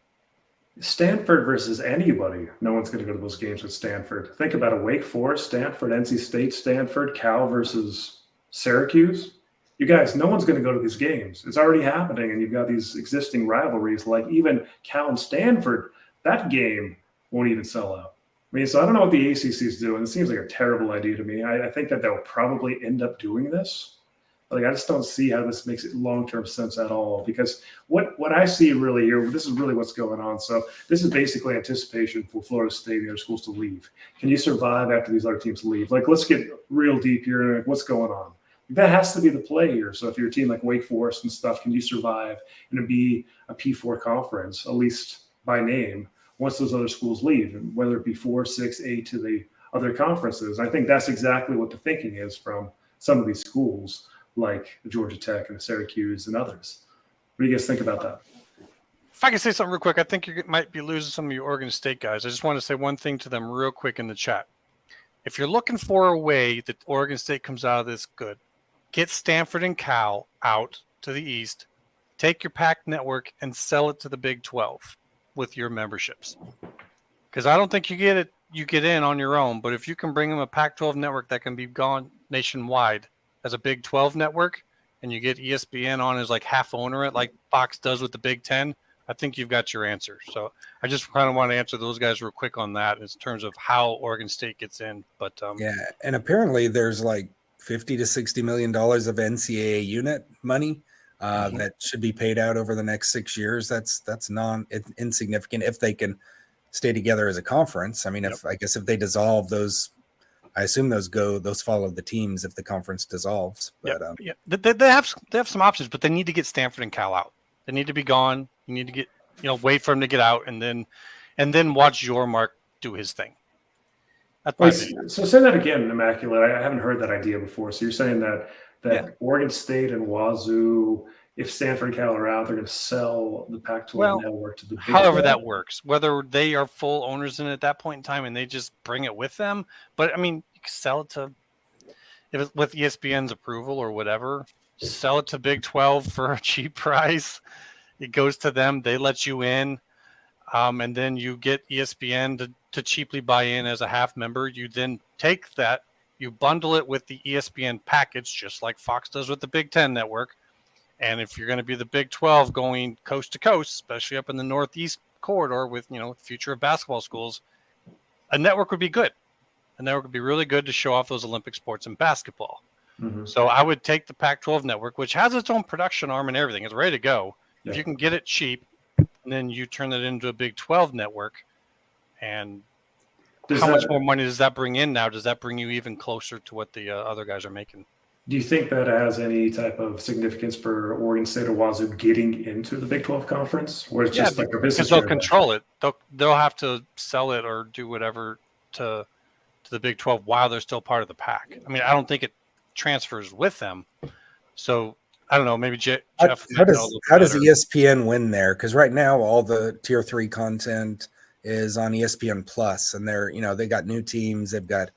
Stanford versus anybody. No one's going to go to those games with Stanford. Think about it. Wake Forest, Stanford, NC State, Stanford, Cal versus Syracuse. You guys, no one's going to go to these games. It's already happening, and you've got these existing rivalries like even Cal and Stanford. That game won't even sell out. I mean, so I don't know what the ACC is doing. It seems like a terrible idea to me. I think that they'll probably end up doing this. Like, I just don't see how this makes it long-term sense at all, because what I see really here, this is really what's going on. So this is basically anticipation for Florida State and their schools to leave. Can you survive after these other teams leave? Like, let's get real deep here and like, what's going on? That has to be the play here. So if you're a team like Wake Forest and stuff, can you survive and be a P4 conference, at least by name, once those other schools leave, and whether it be 4, 6, 8 to the other conferences? I think that's exactly what the thinking is from some of these schools, like Georgia Tech and Syracuse and others. What do you guys think about that? If I can say something real quick, I think you might be losing some of your Oregon State guys. I just want to say one thing to them real quick in the chat. If you're looking for a way that Oregon State comes out of this good, get Stanford and Cal out to the east, take your Pac network and sell it to the Big 12 with your memberships. Because I don't think you get in on your own, but if you can bring them a Pac-12 network that can be gone nationwide as a Big 12 network, and you get ESPN on as like half owner it, like Fox does with the Big 10, I think you've got your answer. So I just kind of want to answer those guys real quick on that in terms of how Oregon State gets in. But yeah, and apparently there's like $50 to $60 million of NCAA unit money that should be paid out over the next 6 years. That's insignificant if they can stay together as a conference. I mean, if they dissolve those, I assume those follow the teams if the conference dissolves. But they have some options, but they need to get Stanford and Cal out. They need to be gone. You need to get wait for them to get out, and then watch your Mark do his thing. So say that again, Immaculate. I haven't heard that idea before. So you're saying that Oregon State and Wazoo, if Stanford and Cal are out, they're going to sell the Pac-12 network to the Big 12? However that works, whether they are full owners in it at that point in time and they just bring it with them. But I mean, you can sell it to, if it's with ESPN's approval or whatever, just sell it to Big 12 for a cheap price. It goes to them. They let you in. And then you get ESPN to cheaply buy in as a half member. You then take that, you bundle it with the ESPN package, just like Fox does with the Big 10 network. And if you're going to be the Big 12 going coast to coast, especially up in the Northeast corridor with, future of basketball schools, a network would be good. A network would be really good to show off those Olympic sports and basketball. Mm-hmm. So I would take the Pac-12 network, which has its own production arm and everything. It's ready to go. Yeah. If you can get it cheap, and then you turn it into a Big 12 network. And how much more money does that bring in now? Does that bring you even closer to what the other guys are making? Do you think that has any type of significance for Oregon State or Wazoo getting into the Big 12 conference? Or it's just like a business? Because they'll control it. They'll have to sell it or do whatever to the Big 12 while they're still part of the pack. I mean, I don't think it transfers with them. So I don't know. Maybe Jeff. How does ESPN win there? Because right now all the Tier 3 content is on ESPN Plus, and they got new teams. They've got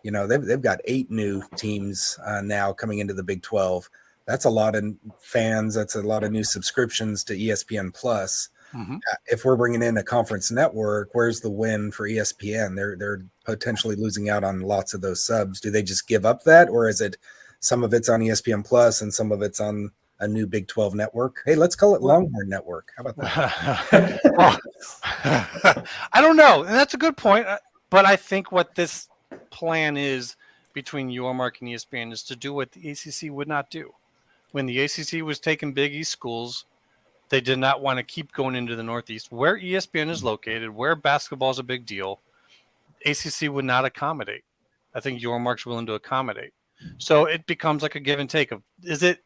they've got 8 new teams now coming into the Big 12. That's a lot of fans. That's a lot of new subscriptions to ESPN Plus. Mm-hmm. If we're bringing in a conference network, where's the win for ESPN? They're potentially losing out on lots of those subs. Do they just give up that, or is it some of it's on ESPN Plus and some of it's on a new Big 12 network? Hey, let's call it Longhorn Network. How about that? I don't know. And that's a good point. But I think what this plan is between Yormark and ESPN is to do what the ACC would not do. When the ACC was taking Big East schools, they did not want to keep going into the Northeast, where ESPN is located, where basketball is a big deal. ACC would not accommodate. I think Yormark's willing to accommodate. So it becomes like a give and take of, is it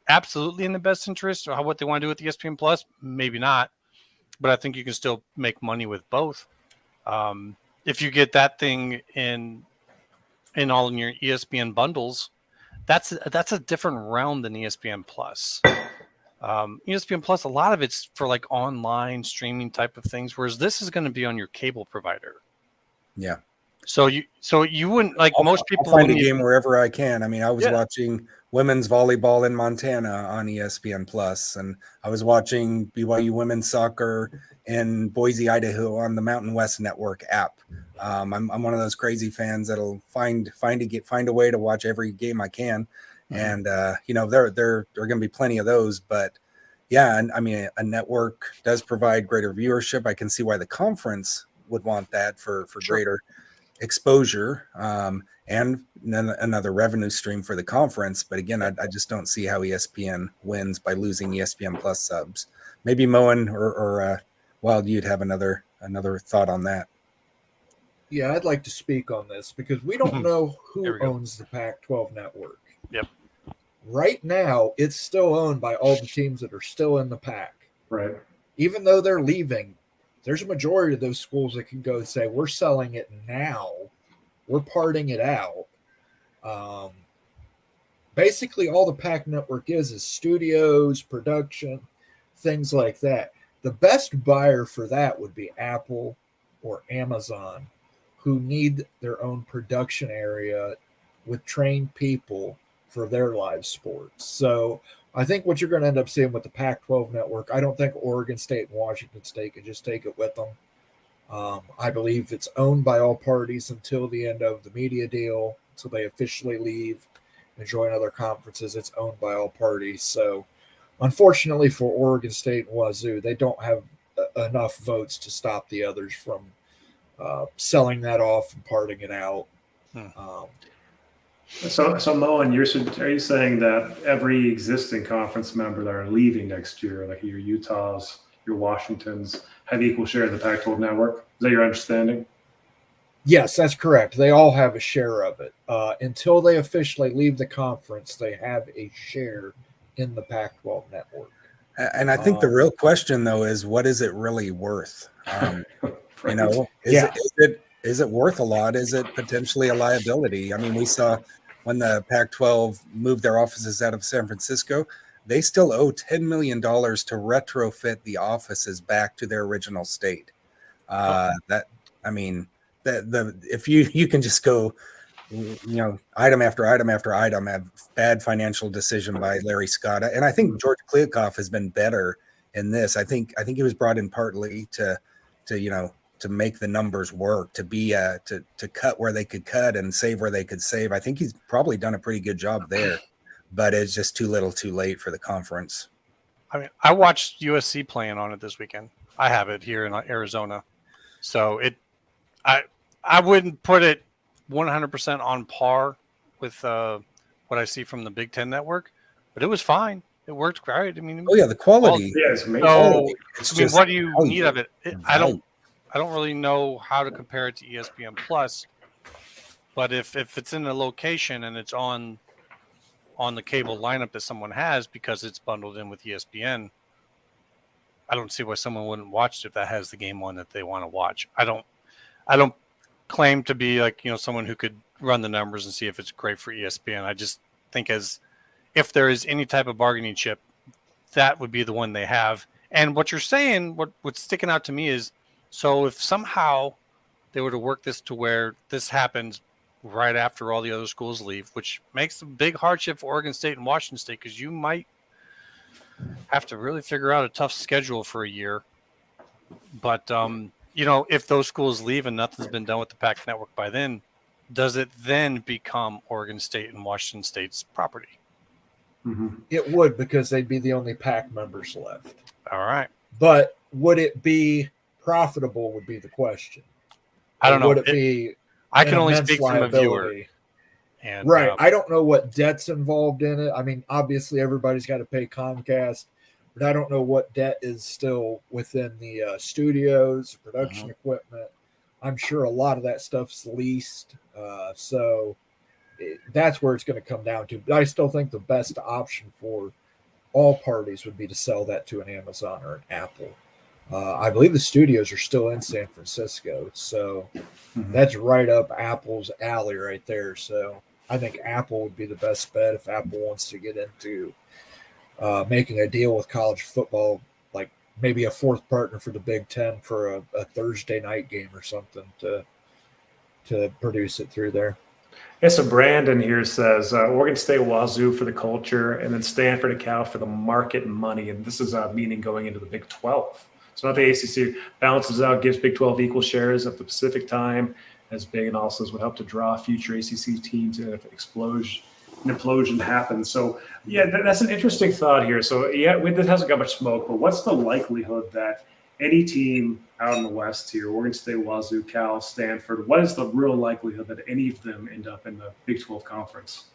absolutely in the best interest or what they want to do with ESPN Plus? Maybe not, but I think you can still make money with both. If you get that thing in all in your ESPN bundles, that's a different realm than ESPN Plus. ESPN Plus, a lot of it's for like online streaming type of things, whereas this is going to be on your cable provider. Yeah. So you wouldn't like most people I'll find a game wherever I can. I mean, I was watching women's volleyball in Montana on ESPN Plus, and I was watching BYU women's soccer in Boise, Idaho on the Mountain West Network app. I'm one of those crazy fans that'll find a way to watch every game I can. Mm-hmm. And there are going to be plenty of those, but yeah, and I mean, a network does provide greater viewership. I can see why the conference would want that for greater exposure and then another revenue stream for the conference. But again, I just don't see how ESPN wins by losing ESPN Plus subs. Maybe Moen or Wild, you'd have another thought on that. Yeah, I'd like to speak on this because we don't know who we go. owns the Pac-12 network. Yep. Right now, it's still owned by all the teams that are still in the Pac. Right. Even though they're leaving, there's a majority of those schools that can go and say, we're selling it now. We're parting it out. Basically, all the Pac network is studios, production, things like that. The best buyer for that would be Apple or Amazon, who need their own production area with trained people for their live sports. So I think what you're going to end up seeing with the Pac-12 network, I don't think Oregon State and Washington State can just take it with them. I believe it's owned by all parties until the end of the media deal, until they officially leave and join other conferences. It's owned by all parties. So unfortunately for Oregon State and Wazoo, they don't have enough votes to stop the others from selling that off and parting it out. So Moen, are you saying that every existing conference member that are leaving next year, like your Utahs, your Washingtons, have equal share of the Pac-12 network? Is that your understanding? Yes, that's correct. They all have a share of it. Until they officially leave the conference, they have a share in the Pac-12 network. And I think the real question, though, is what is it really worth? Right. You know, is it worth a lot? Is it potentially a liability? I mean, we saw when the Pac-12 moved their offices out of San Francisco, they still owe $10 million to retrofit the offices back to their original state. If you can just go, item after item after item, have bad financial decision by Larry Scott. And I think George Kliavkoff has been better in this. I think he was brought in partly to make the numbers work, to be to cut where they could cut and save where they could save. I think he's probably done a pretty good job there, but it's just too little too late for the conference. I mean, I watched USC playing on it this weekend. I have it here in Arizona. So I wouldn't put it 100% on par with what I see from the Big Ten network, but it was fine. It worked great. I mean, the quality. It's amazing. So, what do you need of it? I don't really know how to compare it to ESPN Plus, but if it's in a location and it's on the cable lineup that someone has because it's bundled in with ESPN, I don't see why someone wouldn't watch it if that has the game on that they want to watch. I don't claim to be someone who could run the numbers and see if it's great for ESPN. I just think if there is any type of bargaining chip, that would be the one they have. And what you're saying, what's sticking out to me is, so if somehow they were to work this to where this happens right after all the other schools leave, which makes a big hardship for Oregon State and Washington State, because you might have to really figure out a tough schedule for a year. But, if those schools leave and nothing's been done with the Pac network by then, does it then become Oregon State and Washington State's property? Mm-hmm. It would, because they'd be the only Pac members left. All right. But would it be profitable would be the question. I don't know. Would it be I can only speak from a viewer. And, right. I don't know what debt's involved in it. I mean, obviously everybody's got to pay Comcast, but I don't know what debt is still within the studios, production equipment. I'm sure a lot of that stuff's leased. So that's where it's going to come down to. But I still think the best option for all parties would be to sell that to an Amazon or an Apple. I believe the studios are still in San Francisco, so that's right up Apple's alley right there. So I think Apple would be the best bet if Apple wants to get into making a deal with college football, like maybe a fourth partner for the Big Ten for a Thursday night game or something to produce it through there. Yeah, so Brandon here says Oregon State, Wazoo for the culture, and then Stanford and Cal for the market money. And this is meaning going into the Big 12. So not the ACC balances out, gives Big 12 equal shares of the Pacific time as big, and also would help to draw future ACC teams in if an implosion happens. So yeah, that's an interesting thought here. So yeah, this hasn't got much smoke, but what's the likelihood that any team out in the West here, Oregon State, Wazoo, Cal, Stanford, what is the real likelihood that any of them end up in the Big 12 conference?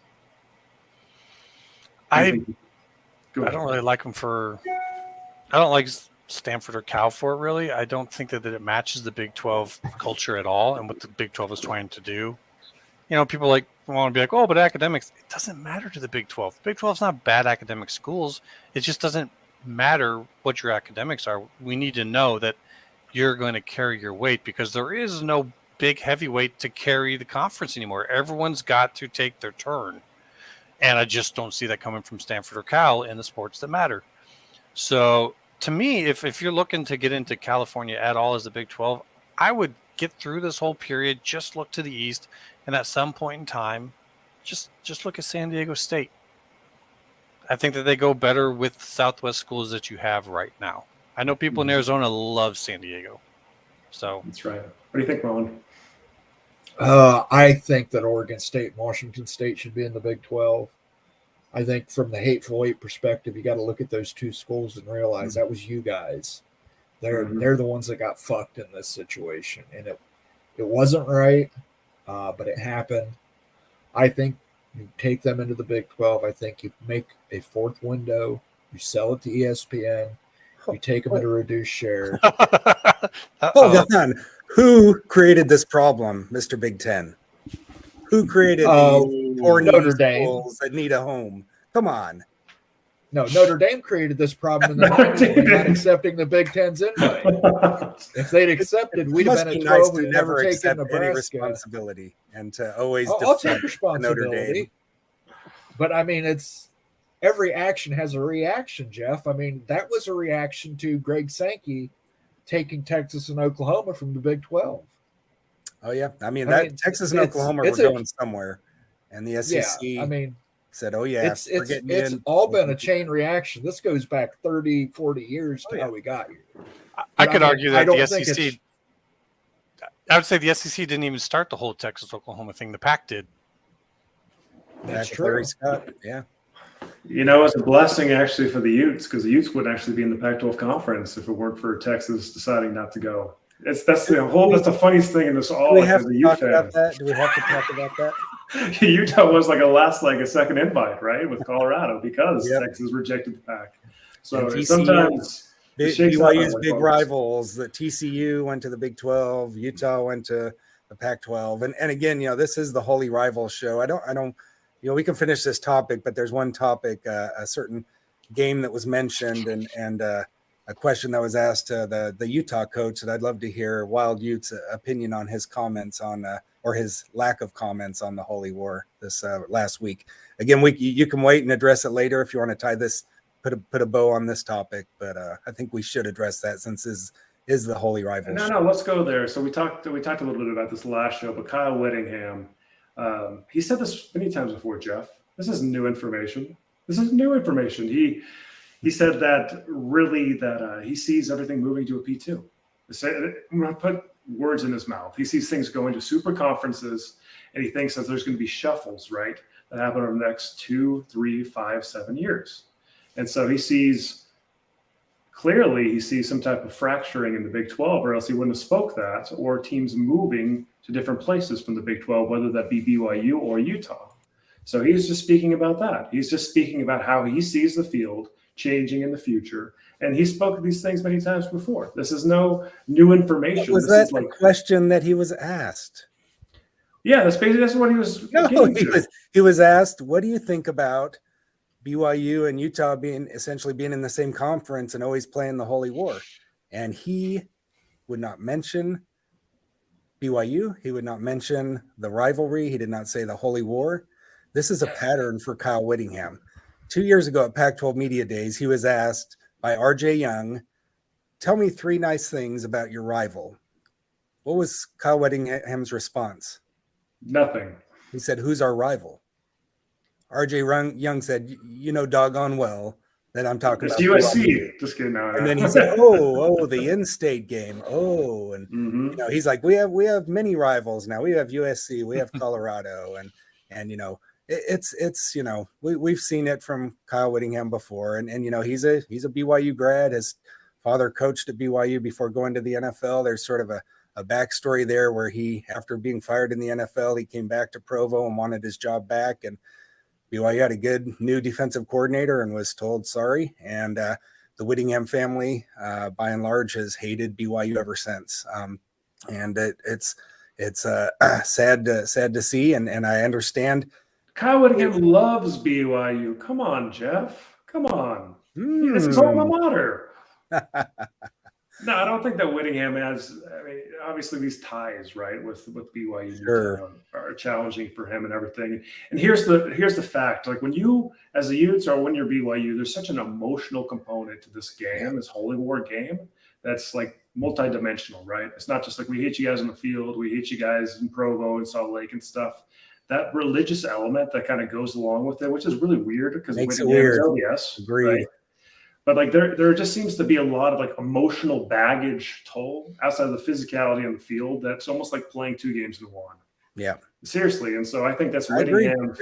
I don't really like them for – I don't like Stanford or Cal for it, really. I don't think that it matches the Big 12 culture at all and what the Big 12 is trying to do. You know, people want to be like, oh, but academics, it doesn't matter to the Big 12. The Big 12 is not bad academic schools. It just doesn't matter what your academics are. We need to know that you're going to carry your weight because there is no big heavyweight to carry the conference anymore. Everyone's got to take their turn. And I just don't see that coming from Stanford or Cal in the sports that matter. So to me, if you're looking to get into California at all as the Big 12, I would get through this whole period, just look to the East, and at some point in time, just look at San Diego State. I think that they go better with Southwest schools that you have right now. I know people in Arizona love San Diego. So that's right. What do you think, Rowan? I think that Oregon State and Washington State should be in the Big 12. I think from the Hateful Eight perspective, you got to look at those two schools and realize that was you guys. They're the ones that got fucked in this situation, and it wasn't right, but it happened. I think you take them into the Big 12. I think you make a fourth window. You sell it to ESPN. You take them at a reduced share. Hold on. Who created this problem, Mr. Big Ten? Who created these poor Notre Dame schools that need a home? Come on. No, Notre Dame created this problem in the 90s by not accepting the Big Ten's invite. If they'd accepted, we'd have been at 12. We'd never taken Nebraska. Any responsibility and to always I'll take responsibility. Notre Dame. But I mean, it's every action has a reaction, Jeff. I mean, that was a reaction to Greg Sankey taking Texas and Oklahoma from the Big 12. Oh yeah, I mean Texas and Oklahoma were going somewhere, and the SEC. Yeah, I mean, said, oh yeah, it's all been a chain reaction. This goes back 30, 40 years to how we got here. I could argue that the SEC. I would say the SEC didn't even start the whole Texas-Oklahoma thing. The Pac did. That's true. Scott, yeah. You know, it's a blessing actually for the Utes because the Utes would actually be in the Pac-12 conference if it weren't for Texas deciding not to go. That's the funniest thing in this all. Do we have to talk about that? Do we have to talk about that? Utah was a second invite, right, with Colorado because Texas rejected the Pac. So sometimes BYU's big rivals, the TCU went to the Big 12, Utah went to the Pac-12, and again, this is the holy rival show. I don't. We can finish this topic, but there's one topic, a certain game that was mentioned, and a question that was asked to the Utah coach that I'd love to hear Wild Utes' opinion on his comments on, or his lack of comments on the Holy War this last week. Again, you can wait and address it later if you want to tie this, put a bow on this topic, but I think we should address that since this is the holy rival. No, let's go there. So we talked a little bit about this last show, but Kyle Whittingham. He said this many times before, Jeff. This is new information. He said that he sees everything moving to a P2. I'm going to put words in his mouth. He sees things going to super conferences, and he thinks that there's going to be shuffles, right, that happen over the next 2, 3, 5, 7 years. And so he sees some type of fracturing in the Big 12, or else he wouldn't have spoke that, or teams moving to different places from the Big 12, whether that be BYU or Utah. So he's just speaking about that. He's just speaking about how he sees the field changing in the future. And he spoke of these things many times before. This is no new information. Was that the question that he was asked? Yeah, that's what he was. He was asked, what do you think about BYU and Utah being in the same conference and always playing the Holy War? And he would not mention BYU. He would not mention the rivalry. He did not say the Holy War. This is a pattern for Kyle Whittingham. 2 years ago at Pac-12 Media Days, he was asked by RJ Young, tell me 3 nice things about your rival. What was Kyle Whittingham's response? Nothing. He said, who's our rival? RJ Young said, doggone well that I'm talking about USC. Just kidding. No. And then he said, the in-state game. Oh, and he's like, we have many rivals now. We have USC, we have Colorado, and it's we've seen it from Kyle Whittingham before, and he's a BYU grad, has father coached at BYU before going to the NFL. There's sort of a backstory there where he, after being fired in the NFL, he came back to Provo and wanted his job back. And BYU had a good new defensive coordinator and was told sorry. And the Whittingham family, by and large, has hated BYU ever since. And it's sad to see. And I understand. Kyle Whittingham loves BYU. Come on, Jeff. Come on. This is alma mater. No, I don't think that Whittingham has. I mean, obviously these ties, right, with BYU Sure. are challenging for him and everything. And here's the fact: like when you, as a Utes or when you're BYU, there's such an emotional component to this game, this Holy War game, that's like multidimensional, right? It's not just like we hate you guys on the field, we hate you guys in Provo and Salt Lake and stuff. That religious element that kind of goes along with it, which is really weird because Makes it weird. LDS, Agreed. right? But like there just seems to be a lot of like emotional baggage toll outside of the physicality on the field. That's almost like playing two games in one. Yeah, seriously. And so I think that's I agree. Whittingham.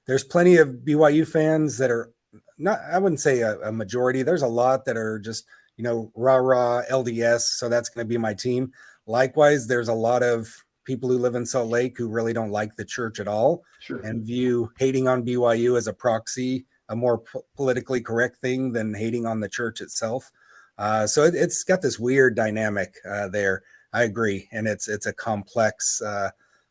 There's plenty of BYU fans that are not. I wouldn't say a majority. There's a lot that are just rah LDS. So that's going to be my team. Likewise, there's a lot of people who live in Salt Lake who really don't like the church at all, and view hating on BYU as a proxy, a more politically correct thing than hating on the church itself. So it's got this weird dynamic there. I agree. And it's a complex,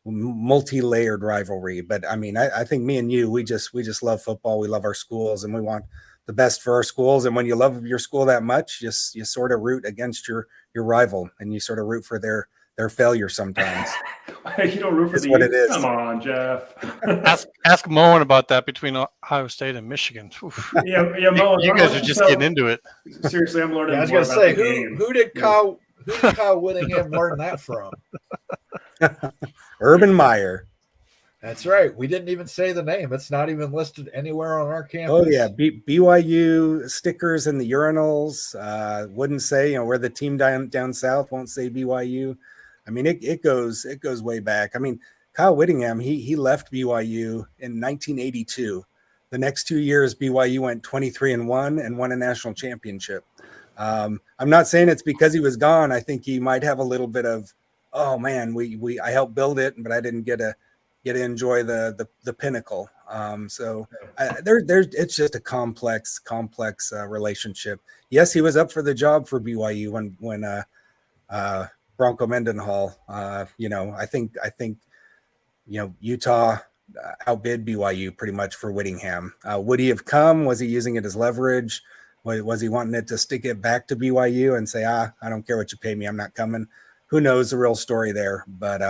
multi-layered rivalry. But I mean, I think me and you, we just love football. We love our schools and we want the best for our schools. And when you love your school that much, you sort of root against your rival and you sort of root for their failure sometimes. You don't root for It's what it is. Come on, Jeff. ask Moen about that between Ohio State and Michigan. Yeah, Moen, you guys are just getting into it. Seriously, I'm learning. I was going to say, who did Kyle Whittingham learn that from? Urban Meyer. That's right. We didn't even say the name. It's not even listed anywhere on our campus. Oh yeah, BYU stickers in the urinals. Wouldn't say we're the team down south. Won't say BYU. I mean, it goes way back. I mean, Kyle Whittingham, he left BYU in 1982. The next 2 years, BYU went 23-1 and won a national championship. I'm not saying it's because he was gone. I think he might have a little bit of, oh man, I helped build it, but I didn't get to enjoy the pinnacle. It's just a complex relationship. Yes, he was up for the job for BYU when Bronco Mendenhall. I think Utah outbid BYU pretty much for Whittingham. Would he have come? Was he using it as leverage? Was he wanting it to stick it back to BYU and say, I don't care what you pay me, I'm not coming? Who knows the real story there? But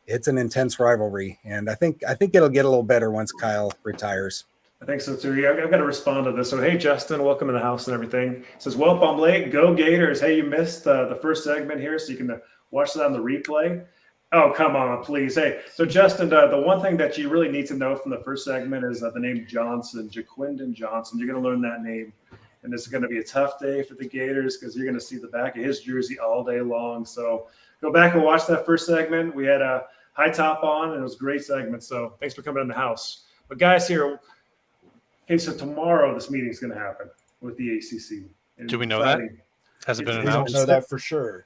it's an intense rivalry, and I think it'll get a little better once Kyle retires. I think so too. Yeah, I've got to respond to this. So, hey, Justin, welcome in the house and everything. It says, well, I'm late. Go Gators. Hey, you missed the first segment here, so you can watch that on the replay. Oh, come on, please. Hey, so Justin, the one thing that you really need to know from the first segment is the name Johnson, Jaquindon Johnson. You're going to learn that name, and this is going to be a tough day for the Gators because you're going to see the back of his jersey all day long. So go back and watch that first segment. We had a high top on, and it was a great segment. So thanks for coming in the house. But guys, here. Okay, so tomorrow this meeting is going to happen with the ACC. Do we know Friday. That? Has it been announced? We don't know that for sure.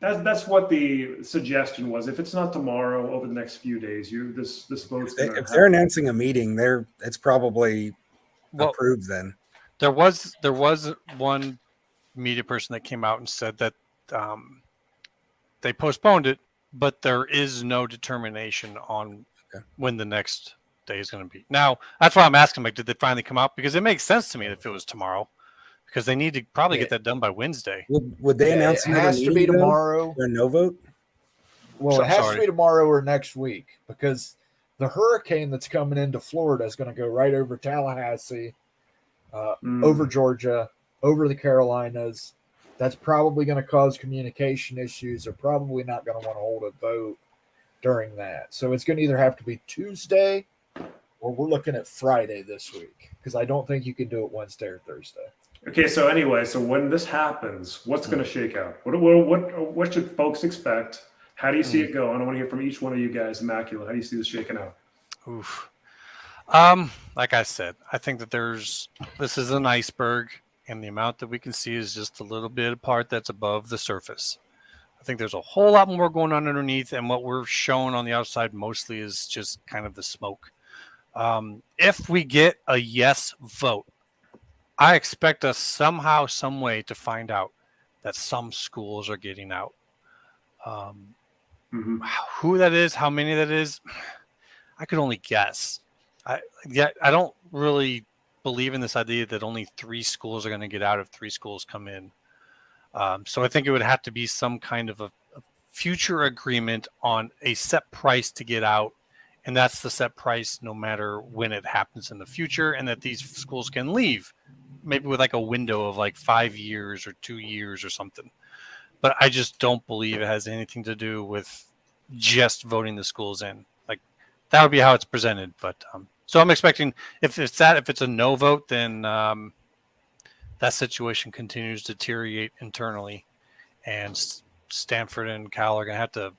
That's what the suggestion was. If it's not tomorrow, over the next few days, this vote's going to happen. If they're announcing a meeting, it's probably approved then. There was one media person that came out and said that they postponed it, but there is no determination on when the next day is going to be. Now, that's why I'm asking, did they finally come out? Because it makes sense to me if it was tomorrow, because they need to probably get that done by Wednesday. Would they announce it has to be tomorrow or no vote? Well, it has to be tomorrow or next week, because the hurricane that's coming into Florida is going to go right over Tallahassee, over Georgia, over the Carolinas. That's probably going to cause communication issues. They're probably not going to want to hold a vote during that. So it's going to either have to be Tuesday or we're looking at Friday this week, because I don't think you can do it Wednesday or Thursday. Okay, so anyway, so when this happens, what's going to shake out? What should folks expect? How do you see it go? And I want to hear from each one of you guys. Immaculate, how do you see this shaking out? Like I said, I think that this is an iceberg, and the amount that we can see is just a little bit of part that's above the surface. I think there's a whole lot more going on underneath, and what we're shown on the outside mostly is just kind of the smoke. If we get a yes vote, I expect us somehow, some way to find out that some schools are getting out. Who that is, how many that is, I could only guess. I don't really believe in this idea that only 3 schools are going to get out if 3 schools come in. So I think it would have to be some kind of a future agreement on a set price to get out. And that's the set price no matter when it happens in the future, and that these schools can leave, maybe with like a window of like 5 years or 2 years or something. But I just don't believe it has anything to do with just voting the schools in. Like that would be how it's presented. But so I'm expecting if it's a no vote, then that situation continues to deteriorate internally, and Stanford and Cal are going to have to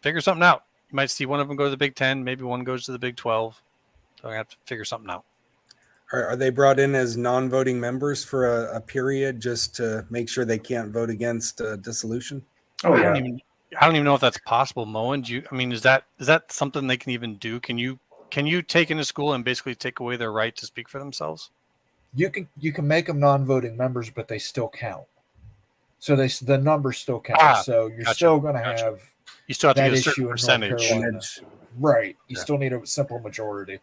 figure something out. You might see one of them go to the Big Ten, maybe one goes to the Big 12. So I have to figure something out. Are they brought in as non-voting members for a period just to make sure they can't vote against dissolution? Oh, yeah. I don't even know if that's possible, Moen. Is that something they can even do? Can you take into school and basically take away their right to speak for themselves? You can make them non-voting members, but they still count. So the numbers still count. So you're still going to have. You still have to that get a issue certain in percentage. North Carolina. Right. You still need a simple majority.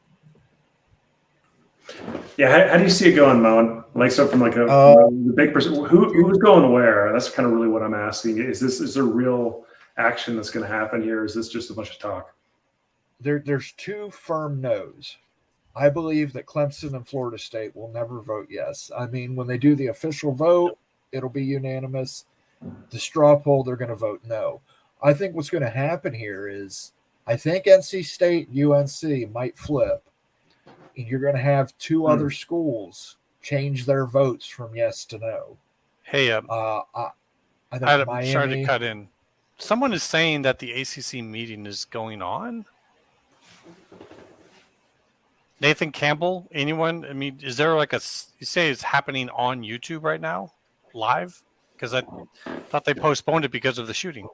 Yeah, how do you see it going, Moen? Like, so from like the big person, who's going where? That's kind of really what I'm asking. Is there real action that's going to happen here? Or is this just a bunch of talk? There's 2 firm no's. I believe that Clemson and Florida State will never vote yes. I mean, when they do the official vote, it'll be unanimous. The straw poll, they're going to vote no. I think what's going to happen here is I think NC State, UNC might flip. And you're going to have 2 other schools change their votes from yes to no. Hey, I think I'm sorry to cut in. Someone is saying that the ACC meeting is going on. Nathan Campbell, anyone? I mean, is there like you say it's happening on YouTube right now, live? Because I thought they postponed it because of the shooting.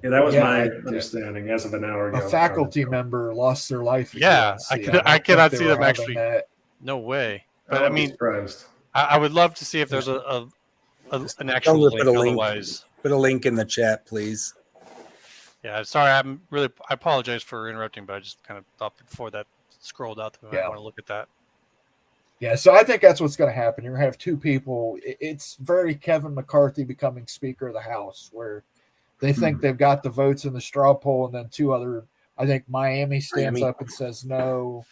Yeah, that was my understanding as of an hour ago. A faculty member lost their life. Yeah, I cannot see them actually. That. No way. But I mean, surprised. I would love to see if there's an actual link. Otherwise, put a link in the chat, please. Yeah, sorry. I apologize for interrupting, but I just kind of thought before that scrolled out that we might want to look at that. Yeah, so I think that's what's going to happen. You're going to have 2 people. It's very Kevin McCarthy becoming Speaker of the House, where they think they've got the votes in the straw poll, and then 2 other. I think Miami stands up and says no,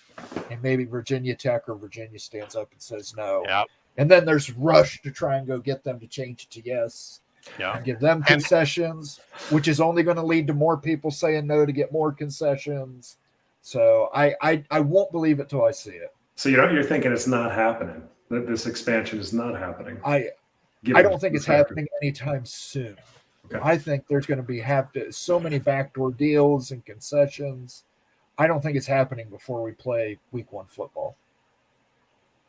and maybe Virginia Tech or Virginia stands up and says no. Yeah. And then there's rush to try and go get them to change it to yes. Yeah. And give them concessions, which is only going to lead to more people saying no to get more concessions. So I won't believe it till I see it. So you're thinking it's not happening. That this expansion is not happening. I don't think it's happening anytime soon. Okay. I think there's going to be so many backdoor deals and concessions. I don't think it's happening before we play week 1 football.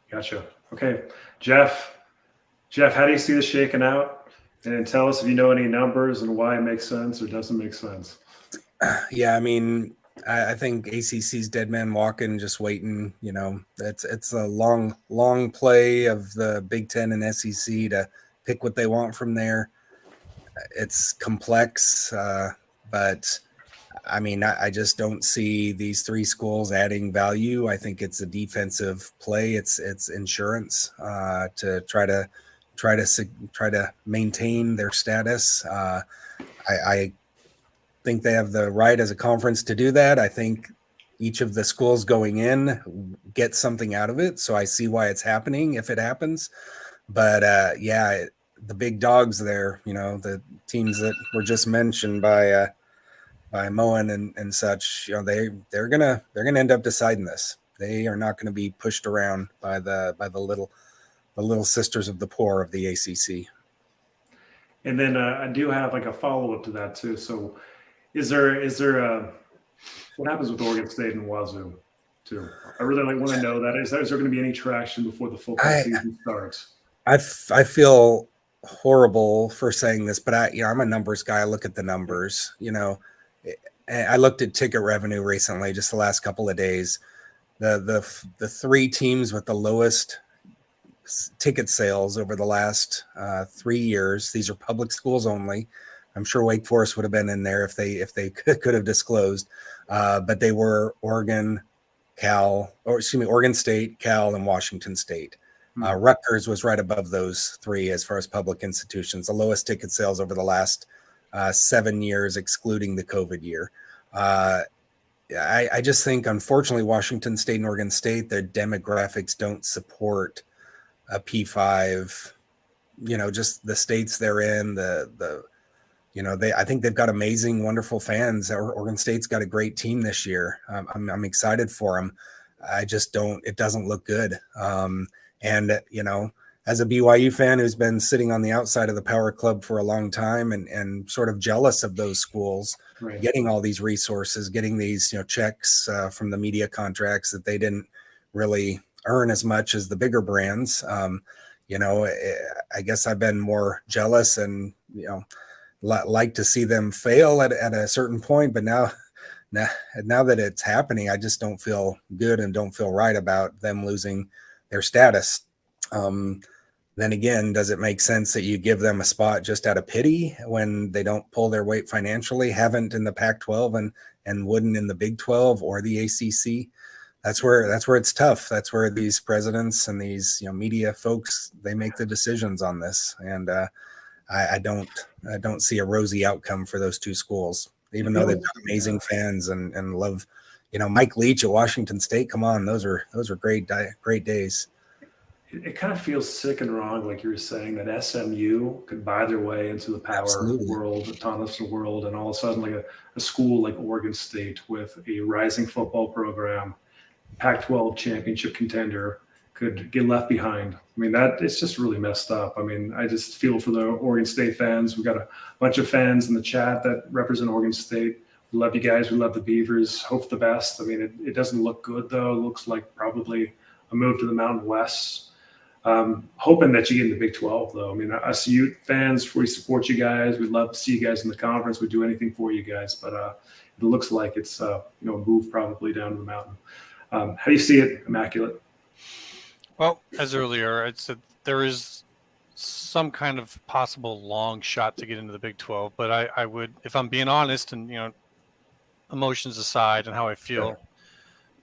Gotcha. Okay. Jeff, how do you see this shaking out? And tell us if you know any numbers and why it makes sense or doesn't make sense. Yeah, I mean, I think ACC's dead man walking, just waiting. You know, it's a long play of the Big Ten and SEC to pick what they want from there. It's complex, but I mean, I just don't see these 3 schools adding value. I think it's a defensive play. It's insurance to try to maintain their status. I think they have the right as a conference to do that. I think each of the schools going in gets something out of it. So I see why it's happening if it happens. But the big dogs there, you know, the teams that were just mentioned by Moen and such, you know, they're gonna end up deciding this. They are not going to be pushed around by the little sisters of the poor of the ACC. And then I do have like a follow up to that too. So is there what happens with Oregon State and Wazoo too? I really want to know that. Is there going to be any traction before the football season starts? I feel horrible for saying this, but I'm a numbers guy. I look at the numbers. I looked at ticket revenue recently, just the last couple of days. The three teams with the lowest ticket sales over the last 3 years. These are public schools only. I'm sure Wake Forest would have been in there if they could have disclosed, but they were Oregon State, Cal, and Washington State. Rutgers was right above those three as far as public institutions, the lowest ticket sales over the last 7 years, excluding the COVID year. I just think, unfortunately, Washington State and Oregon State, their demographics don't support a P5, just the states they're in, I think they've got amazing, wonderful fans. Oregon State's got a great team this year. I'm excited for them. It doesn't look good. As a BYU fan who's been sitting on the outside of the Power Club for a long time and sort of jealous of those schools, right, getting all these resources, getting these, checks from the media contracts that they didn't really earn as much as the bigger brands. I guess I've been more jealous and, like to see them fail at a certain point, but now that it's happening, I just don't feel good and don't feel right about them losing their status. Then again, does it make sense that you give them a spot just out of pity when they don't pull their weight financially, haven't in the Pac-12 and wouldn't in the Big 12 or the ACC? That's where it's tough. That's where these presidents and these media folks, they make the decisions on this. And I don't see a rosy outcome for those two schools, even though they've got amazing fans and love. Mike Leach at Washington State. Come on, those are great days. It kind of feels sick and wrong, like you were saying, that SMU could buy their way into the power world, autonomous world, and all of a sudden, like a school like Oregon State with a rising football program, Pac-12 championship contender, could get left behind. I mean, it's just really messed up. I mean, I just feel for the Oregon State fans. We've got a bunch of fans in the chat that represent Oregon State. We love you guys. We love the Beavers. Hope the best. I mean, it doesn't look good, though. It looks like probably a move to the Mountain West. Hoping that you get in the Big 12, though. I mean, us Ute fans, we support you guys. We'd love to see you guys in the conference. We'd do anything for you guys. But it looks like it's a move probably down to the mountain. How do you see it, Immaculate? Well, as earlier I said, there is some kind of possible long shot to get into the Big 12, but I would, if I'm being honest and, emotions aside and how I feel,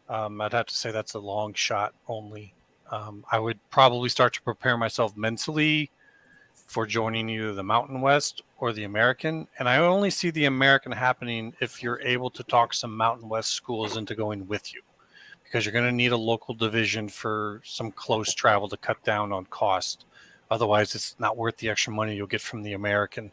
I'd have to say that's a long shot only. I would probably start to prepare myself mentally for joining either the Mountain West or the American. And I only see the American happening if you're able to talk some Mountain West schools into going with you, because you're going to need a local division for some close travel to cut down on cost. Otherwise, it's not worth the extra money you'll get from the American.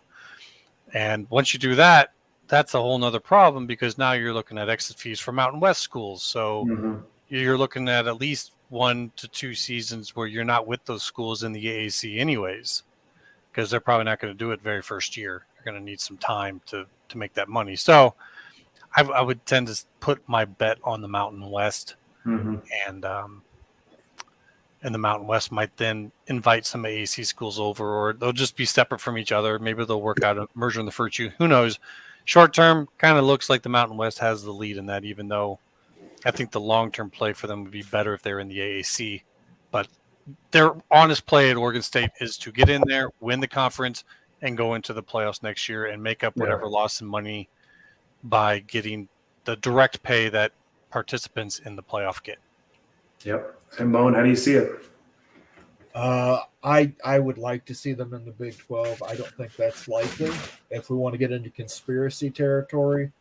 And once you do that, that's a whole nother problem, because now you're looking at exit fees for Mountain West schools. So you're looking at least 1 to 2 seasons where you're not with those schools in the AAC anyways, because they're probably not going to do it very first year. You're going to need some time to make that money. So I would tend to put my bet on the Mountain West. And the Mountain West might then invite some AAC schools over, or they'll just be separate from each other. Maybe they'll work out a merger in the virtue. Who knows? Short term, kind of looks like the Mountain West has the lead in that, even though I think the long-term play for them would be better if they're in the AAC. But their honest play at Oregon State is to get in there, win the conference, and go into the playoffs next year and make up whatever loss in money by getting the direct pay that participants in the playoff get. Yep. And Moan, how do you see it? I would like to see them in the Big 12. I don't think that's likely. If we want to get into conspiracy territory,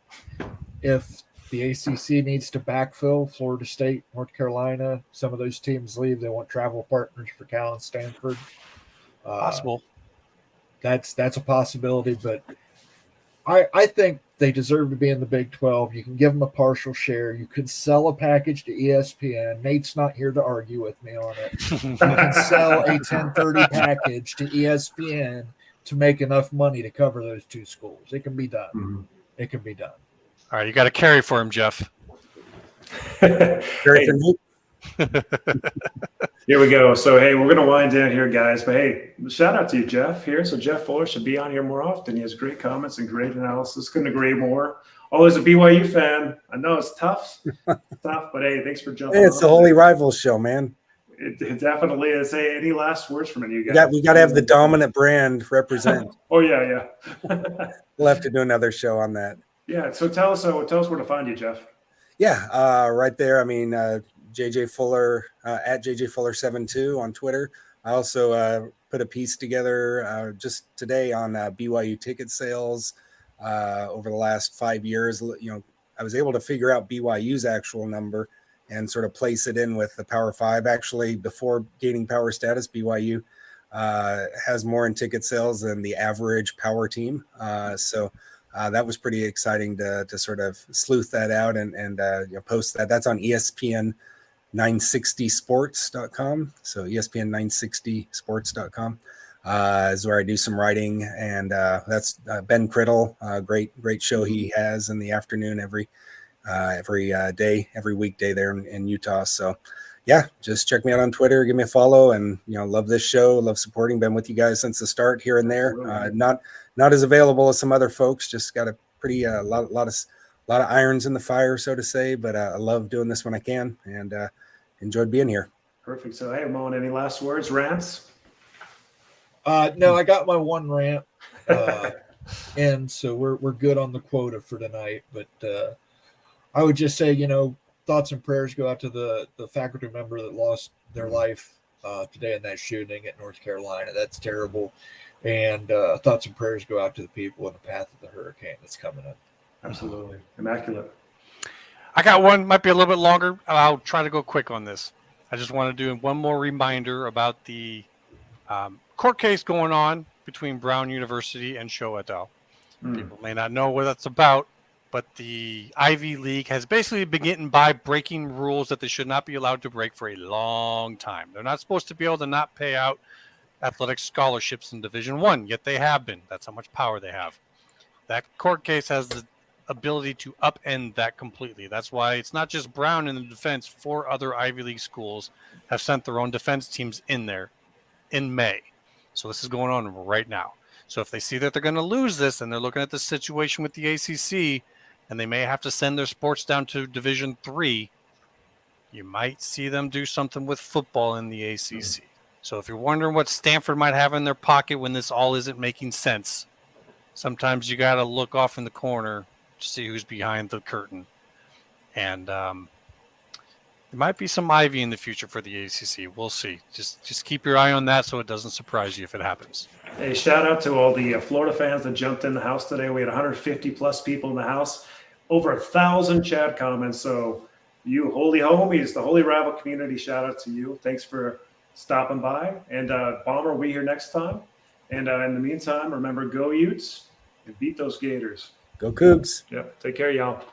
if the ACC needs to backfill Florida State, North Carolina, some of those teams leave, they want travel partners for Cal and Stanford. Possible. That's a possibility, but I think they deserve to be in the Big 12. You can give them a partial share. You can sell a package to ESPN. Nate's not here to argue with me on it. You can sell a 1030 package to ESPN to make enough money to cover those two schools. It can be done. It can be done. All right, you got to carry for him, Jeff. Hey, Here we go. So, hey, we're going to wind down here, guys. But, hey, shout out to you, Jeff, here. So, Jeff Fuller should be on here more often. He has great comments and great analysis. Couldn't agree more. Always a BYU fan. I know it's tough. But, hey, thanks for jumping Hey, it's the on. Holy Rivals show, man. It definitely is. Hey, any last words from you guys? We got to have the dominant brand represent. Oh, yeah. We'll have to do another show on that. Yeah. So, tell us where to find you, Jeff. Yeah, right there. I mean, JJ Fuller at JJ Fuller 72 on Twitter. I also put a piece together just today on BYU ticket sales over the last 5 years. You know, I was able to figure out BYU's actual number and sort of place it in with the Power Five. Actually, before gaining power status, BYU has more in ticket sales than the average power team. So that was pretty exciting to sort of sleuth that out and post that. That's on ESPN 960sports.com. So ESPN 960sports.com is where I do some writing. And that's Ben Criddle, great show he has in the afternoon every day, every weekday there in Utah. So yeah, just check me out on Twitter, give me a follow, and love this show, love supporting. Been with you guys since the start here and there. Not as available as some other folks. Just got a pretty lot of irons in the fire, so to say. But I love doing this when I can, and enjoyed being here. Perfect. So hey, Ramon, any last words, rants? No, I got my one rant, and so we're good on the quota for tonight. But I would just say, thoughts and prayers go out to the faculty member that lost their life today in that shooting at North Carolina. That's terrible. And thoughts and prayers go out to the people in the path of the hurricane that's coming up. Absolutely. Immaculate. I got one, might be a little bit longer. I'll try to go quick on this. I just want to do one more reminder about the court case going on between Brown University and Show et al. People may not know what that's about, but the Ivy League has basically been getting by breaking rules that they should not be allowed to break for a long time. They're not supposed to be able to not pay out athletic scholarships in Division I, yet they have been. That's how much power they have. That court case has the ability to upend that completely. That's why it's not just Brown in the defense. 4 other Ivy League schools have sent their own defense teams in there in May. So this is going on right now. So if they see that they're going to lose this and they're looking at the situation with the ACC and they may have to send their sports down to Division III, you might see them do something with football in the ACC. So if you're wondering what Stanford might have in their pocket when this all isn't making sense, sometimes you got to look off in the corner to see who's behind the curtain. And there might be some Ivy in the future for the ACC. We'll see. Just keep your eye on that so it doesn't surprise you if it happens. Hey, shout out to all the Florida fans that jumped in the house today. We had 150 plus people in the house, over 1,000 chat comments. So you holy homies, the Holy Rival community, shout out to you. Thanks for stopping by. And Bomber, we here next time. And in the meantime, remember, go Utes and beat those Gators. Go Cougs. Yeah, take care, y'all.